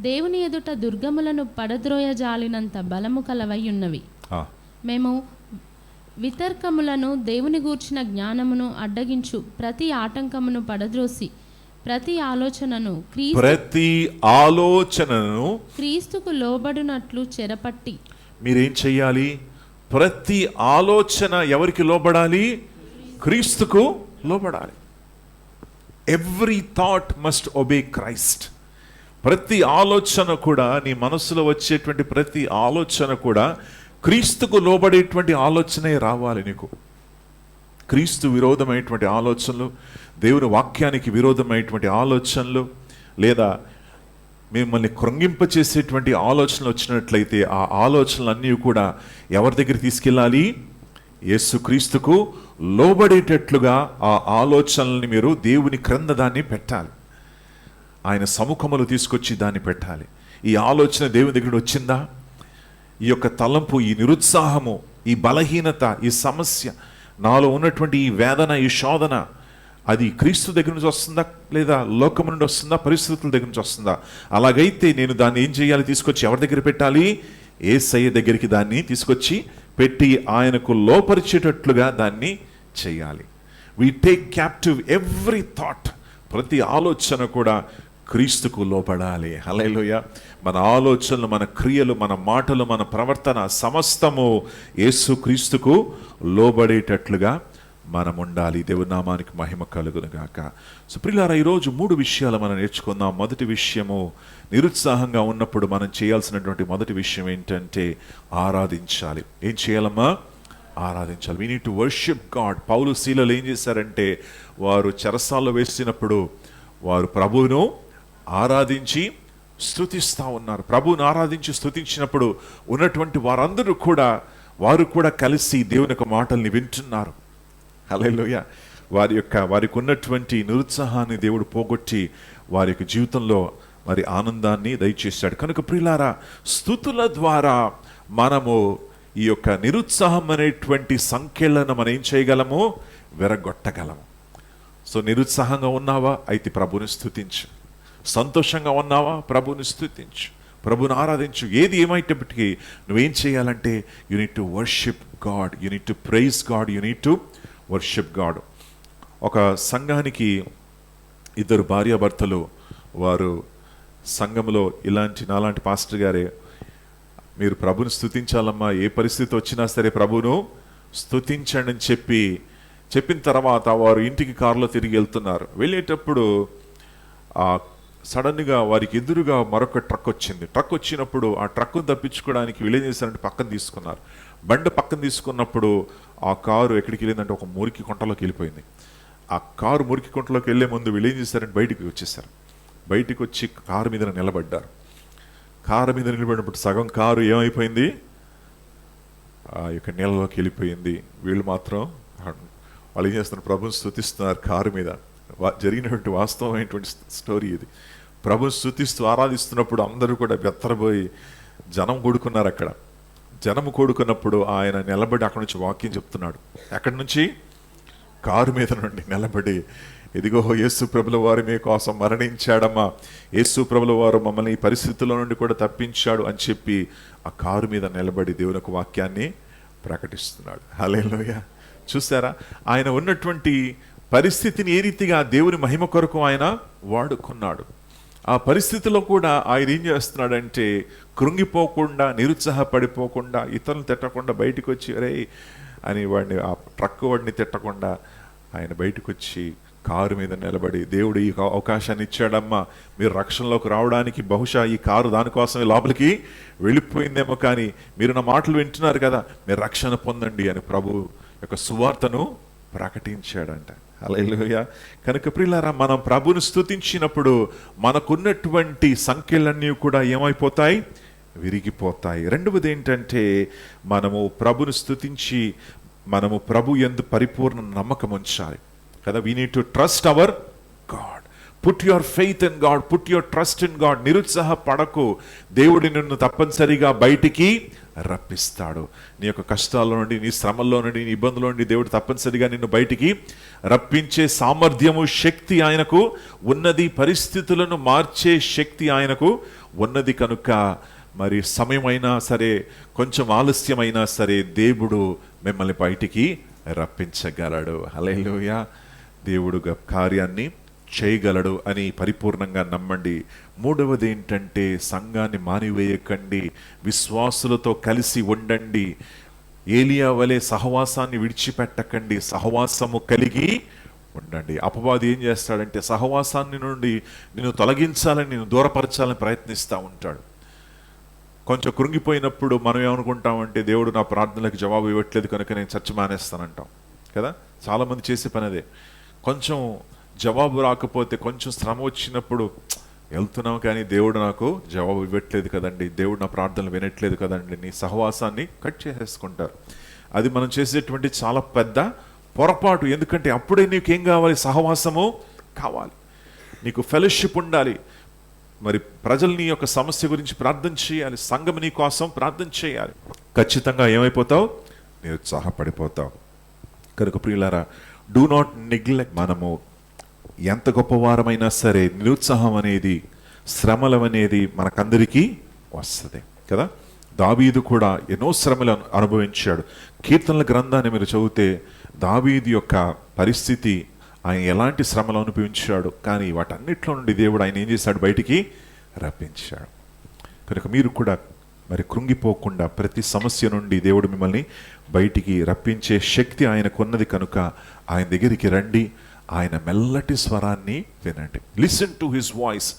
దేవుని ఎదుట దుర్గములను పడద్రోయజాలినంత బలము కలవై ఉన్నవి. మేము వితర్కములను దేవుని గూర్చిన జ్ఞానమును అడ్డగించు ప్రతి ఆటంకమును పడద్రోసి ప్రతి ఆలోచనను క్రీస్తుకు లోబడినట్లు చెరపట్టి. మీరేం చెయ్యాలి? ప్రతి ఆలోచన ఎవరికి లోబడాలి? క్రీస్తుకు లోబడాలి. Every thought must obey Christ. ప్రతి ఆలోచన కూడా, నీ మనసులో వచ్చేటువంటి ప్రతి ఆలోచన కూడా క్రీస్తుకు లోబడేటువంటి ఆలోచనే రావాలి నీకు. క్రీస్తు విరోధమైనటువంటి ఆలోచనలు, దేవుని వాక్యానికి విరోధమైనటువంటి ఆలోచనలు, లేదా మిమ్మల్ని కృంగింపచేసేటువంటి ఆలోచనలు వచ్చినట్లయితే ఆ ఆలోచనలన్నీ కూడా ఎవరి దగ్గర తీసుకెళ్ళాలి? యేసుక్రీస్తుకు లోబడేటట్లుగా ఆ ఆలోచనల్ని మీరు దేవుని క్రింద దాన్ని పెట్టాలి. ఆయన సముఖములు తీసుకొచ్చి దాన్ని పెట్టాలి. ఈ ఆలోచన దేవుని దగ్గర వచ్చిందా? ఈ యొక్క తలంపు, ఈ నిరుత్సాహము, ఈ బలహీనత, ఈ సమస్య, నాలో ఉన్నటువంటి ఈ వేదన, ఈ శోధన, అది క్రీస్తు దగ్గర నుంచి వస్తుందా, లేదా లోకం నుండి వస్తుందా, పరిస్థితుల దగ్గర నుంచి వస్తుందా? అలాగైతే నేను దాన్ని ఏం చేయాలి? తీసుకొచ్చి ఎవరి దగ్గర పెట్టాలి? యేసయ్య దగ్గరికి దాన్ని తీసుకొచ్చి పెట్టి ఆయనకు లోపరిచేటట్లుగా దాన్ని చేయాలి. We take captive every thought. ప్రతి ఆలోచన కూడా క్రీస్తుకు లోపడాలి. హల్లెలూయా. మన ఆలోచనలు, మన క్రియలు, మన మాటలు, మన ప్రవర్తన సమస్తము యేసు క్రీస్తుకు లోబడేటట్లుగా మనం ఉండాలి. దేవుని నామానికి మహిమ కలుగును గాక. సో ప్రియులారా, ఈరోజు 3 విషయాలు మనం నేర్చుకుందాం. మొదటి విషయము, నిరుత్సాహంగా ఉన్నప్పుడు మనం చేయాల్సినటువంటి మొదటి విషయం ఏంటంటే ఆరాధించాలి. ఏం చేయాలమ్మా? ఆరాధించాలి. We need to worship God. పౌలు శీలలు ఏం చేశారంటే, వారు చెరసాల్లో వేసినప్పుడు వారు ప్రభువును ఆరాధించి స్తుతిస్తూ ఉన్నారు. ప్రభువును ఆరాధించి స్తుతించినప్పుడు ఉన్నటువంటి వారు కూడా కలిసి దేవుని యొక్క మాటల్ని వింటున్నారు. హల్లెలూయా. వారికి ఉన్నటువంటి నిరుత్సాహాన్ని దేవుడు పోగొట్టి వారి యొక్క జీవితంలో మరి ఆనందాన్ని దయచేశాడు. కనుక ప్రియులారా, స్తుతుల ద్వారా మనము ఈ యొక్క నిరుత్సాహం అనేటువంటి సంఖ్యలను మనం ఏం చేయగలము? విరగొట్టగలము. సో నిరుత్సాహంగా ఉన్నావా? అయితే ప్రభుని స్తుతించు. సంతోషంగా ఉన్నావా? ప్రభుని స్తుతించు, ప్రభుని ఆరాధించు. ఏది ఏమైనప్పటికీ నువ్వేం చేయాలంటే you need to worship God, you need to praise God, you need to worship God. ఒక సంఘానికి 2 భార్యాభర్తలు, వారు సంఘంలో నాలాంటి పాస్టర్ గారే, మీరు ప్రభుని స్తుతించాలమ్మా, ఏ పరిస్థితి వచ్చినా సరే ప్రభును స్తుతించండి అని చెప్పిన తర్వాత వారు ఇంటికి కారులో తిరిగి వెళ్తున్నారు. వెళ్ళేటప్పుడు సడన్గా వారికి ఎదురుగా మరొక ట్రక్ వచ్చింది. ట్రక్ వచ్చినప్పుడు ఆ ట్రక్ను తప్పించుకోవడానికి వీళ్ళు ఏం చేశారంటే పక్కన తీసుకున్నారు. బండి పక్కన తీసుకున్నప్పుడు ఆ కారు ఎక్కడికి వెళ్ళిందంటే ఒక మురికి కొంటలోకి వెళ్ళిపోయింది. ఆ కారు మురికి కొంటలోకి వెళ్ళే ముందు వీళ్ళు ఏం చేశారంటే బయటికి వచ్చేసారు. బయటికి వచ్చి కారు మీద నిలబడ్డారు. కారు మీద నిలబడినప్పుడు సగం కారు ఏమైపోయింది? ఆ యొక్క నీళ్ళలోకి వెళ్ళిపోయింది. వీళ్ళు మాత్రం వాళ్ళు ఏం చేస్తున్నారు? ప్రభుని స్తుతిస్తున్నారు. కారు మీద జరిగినటువంటి వాస్తవమైనటువంటి స్టోరీ ఇది. ప్రభుని స్తుతిస్తూ ఆరాధిస్తున్నప్పుడు అందరూ కూడా బెత్తరబోయి జనం కూడుకున్నారు. అక్కడ జనం కూడుకున్నప్పుడు ఆయన నిలబడి అక్కడి నుంచి వాక్యం చెప్తున్నాడు. ఎక్కడి నుంచి? కారు మీద నుండి నిలబడి, ఇదిగో యేసు ప్రభుల వారు మీ కోసం మరణించాడమ్మా, యేసు ప్రభుల వారు మమ్మల్ని ఈ పరిస్థితుల్లో నుండి కూడా తప్పించాడు అని చెప్పి ఆ కారు మీద నిలబడి దేవుని యొక్క వాక్యాన్ని ప్రకటిస్తున్నాడు. హల్లెలూయా. చూసారా, ఆయన ఉన్నటువంటి పరిస్థితిని ఏ రీతిగా దేవుని మహిమ కొరకు ఆయన వాడుకున్నాడు. ఆ పరిస్థితిలో కూడా ఆయన ఏం చేస్తున్నాడంటే, కృంగిపోకుండా, నిరుత్సాహపడిపోకుండా, ఇతరులను తిట్టకుండా బయటకు వచ్చి అరే అని వాడిని, ఆ ట్రక్ వాడిని తిట్టకుండా ఆయన బయటకు వచ్చి కారు మీద నిలబడి, దేవుడు ఈ అవకాశాన్ని ఇచ్చాడమ్మా, మీరు రక్షణలోకి రావడానికి, బహుశా ఈ కారు దానికోసమే లోపలికి వెళ్ళిపోయిందేమో, కానీ మీరు నా మాటలు వింటున్నారు కదా, మీరు రక్షణ పొందండి అని ప్రభు యొక్క సువార్తను ప్రకటించాడంట. హల్లెలూయా. కనుక ప్రియులారా, మనం ప్రభుని స్తుతించినప్పుడు మనకున్నటువంటి సంఖ్యలన్నీ కూడా ఏమైపోతాయి? విరిగిపోతాయి. రెండవది ఏంటంటే, మనము ప్రభుని స్తుతించి మనము ప్రభు యందు పరిపూర్ణ నమ్మకం ఉంచాలి కదా. We need to trust our God. Put your faith in God, put your trust in God. నిరుత్సాహపడకు. దేవుడి నిన్ను తప్పనిసరిగా బయటికి రప్పిస్తాడు. నీ యొక్క కష్టాల్లో నుండి, నీ శ్రమల్లో నుండి, నీ ఇబ్బందుల నుండి దేవుడు తప్పనిసరిగా నిన్ను బయటికి రప్పించే సామర్థ్యము, శక్తి ఆయనకు ఉన్నది. పరిస్థితులను మార్చే శక్తి ఆయనకు ఉన్నది. కనుక మరి సమయం అయినా సరే, కొంచెం ఆలస్యమైనా సరే దేవుడు మిమ్మల్ని బయటికి రప్పించగలడు. హల్లెలూయా. దేవుడు కార్యాన్ని చేయగలడు అని పరిపూర్ణంగా నమ్మండి. మూడవది ఏంటంటే, సంఘాన్ని మానివేయకండి, విశ్వాసులతో కలిసి ఉండండి. ఏలియా వలె సహవాసాన్ని విడిచిపెట్టకండి, సహవాసము కలిగి ఉండండి. అపవాది ఏం చేస్తాడంటే, సహవాసాన్ని నుండి నిన్ను తొలగించాలని, నిన్ను దూరపరచాలని ప్రయత్నిస్తూ ఉంటాడు. కొంచెం కృంగిపోయినప్పుడు మనం ఏమనుకుంటామంటే, దేవుడు నా ప్రార్థనలకు జవాబు ఇవ్వట్లేదు కనుక నేను చర్చ మానేస్తానంటాం కదా. చాలామంది చేసే పని అదే. కొంచెం జవాబు రాకపోతే, కొంచెం శ్రమ వచ్చినప్పుడు వెళ్తున్నాం కానీ దేవుడు నాకు జవాబు ఇవ్వట్లేదు కదండి, దేవుడు నా ప్రార్థనలు వినట్లేదు కదండి, నీ సహవాసాన్ని కట్ చేసేసుకుంటారు. అది మనం చేసేటువంటి చాలా పెద్ద పొరపాటు. ఎందుకంటే అప్పుడే నీకేం కావాలి? సహవాసము కావాలి, నీకు ఫెలోషిప్ ఉండాలి. మరి ప్రజలు నీ యొక్క సమస్య గురించి ప్రార్థన చేయాలి, సంఘం నీ కోసం ప్రార్థన చేయాలి. ఖచ్చితంగా ఏమైపోతావు? నిరుత్సాహపడిపోతావు. కనుక ప్రియులారా, డూ నాట్ నెగ్లెక్ట్. మనము ఎంత గొప్పవారమైనా సరే నిరుత్సాహం అనేది, శ్రమలం అనేది మనకందరికీ వస్తుంది కదా. దావీదు కూడా ఎన్నో శ్రమలు అనుభవించాడు. కీర్తనల గ్రంథాన్ని మీరు చదివితే దావీదు యొక్క పరిస్థితి, ఆయన ఎలాంటి శ్రమలు అనుభవించాడు, కానీ వాటన్నిటిలో నుండి దేవుడు ఆయన ఏం చేశాడు? బయటికి రప్పించాడు. కనుక మీరు కూడా మరి కృంగిపోకుండా ప్రతి సమస్య నుండి దేవుడు మిమ్మల్ని బయటికి రప్పించే శక్తి ఆయనకున్నది కనుక ఆయన దగ్గరికి రండి, ఆయన మెల్లటి స్వరాన్ని వినండి. Listen to his voice.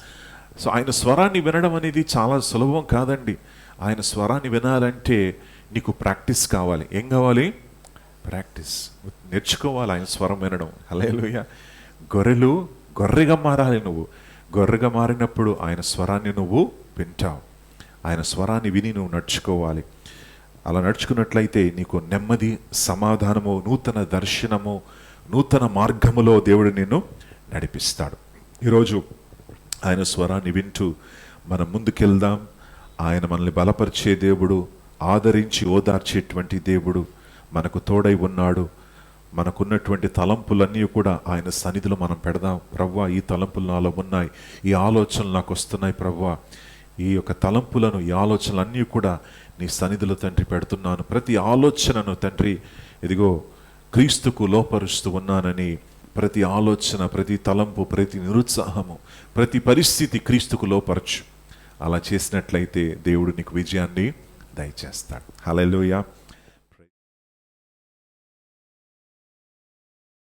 So ఆయన స్వరాన్ని వినడం అనేది చాలా సులభం కాదండి. ఆయన స్వరాన్ని వినాలంటే నీకు ప్రాక్టీస్ కావాలి. ఏం కావాలి? ప్రాక్టీస్. నేర్చుకోవాలి ఆయన స్వరం వినడం. హల్లెలూయా. గొర్రెలు గొర్రెగా మారాలి. నువ్వు గొర్రెగా మారినప్పుడు ఆయన స్వరాన్ని నువ్వు వింటావు. ఆయన స్వరాన్ని విని నువ్వు నడుచుకోవాలి. అలా నడుచుకున్నట్లయితే నీకు నెమ్మది, సమాధానము, నూతన దర్శనము, నూతన మార్గములో దేవుడు నిన్ను నడిపిస్తాడు. ఈరోజు ఆయన స్వరాన్ని వింటూ మనం ముందుకెళ్దాం. ఆయన మనల్ని బలపరిచే దేవుడు, ఆదరించి ఓదార్చేటువంటి దేవుడు మనకు తోడై ఉన్నాడు. మనకున్నటువంటి తలంపులన్నీ కూడా ఆయన సన్నిధిలో మనం పెడదాం. ప్రవ్వా, ఈ తలంపులు నాలో ఉన్నాయి, ఈ ఆలోచనలు నాకు వస్తున్నాయి ప్రవ్వా, ఈ యొక్క తలంపులను, ఈ ఆలోచనలన్నీ కూడా నీ సన్నిధిలో తండ్రి పెడుతున్నాను. ప్రతి ఆలోచనను తండ్రి ఇదిగో క్రీస్తుకు లోపరుస్తూ ఉన్నానని, ప్రతి ఆలోచన, ప్రతి తలంపు, ప్రతి నిరుత్సాహము, ప్రతి పరిస్థితి క్రీస్తుకు లోపరచు. అలా చేసినట్లయితే దేవుడు నీకు విజయాన్ని దయచేస్తాడు. హల్లెలూయా.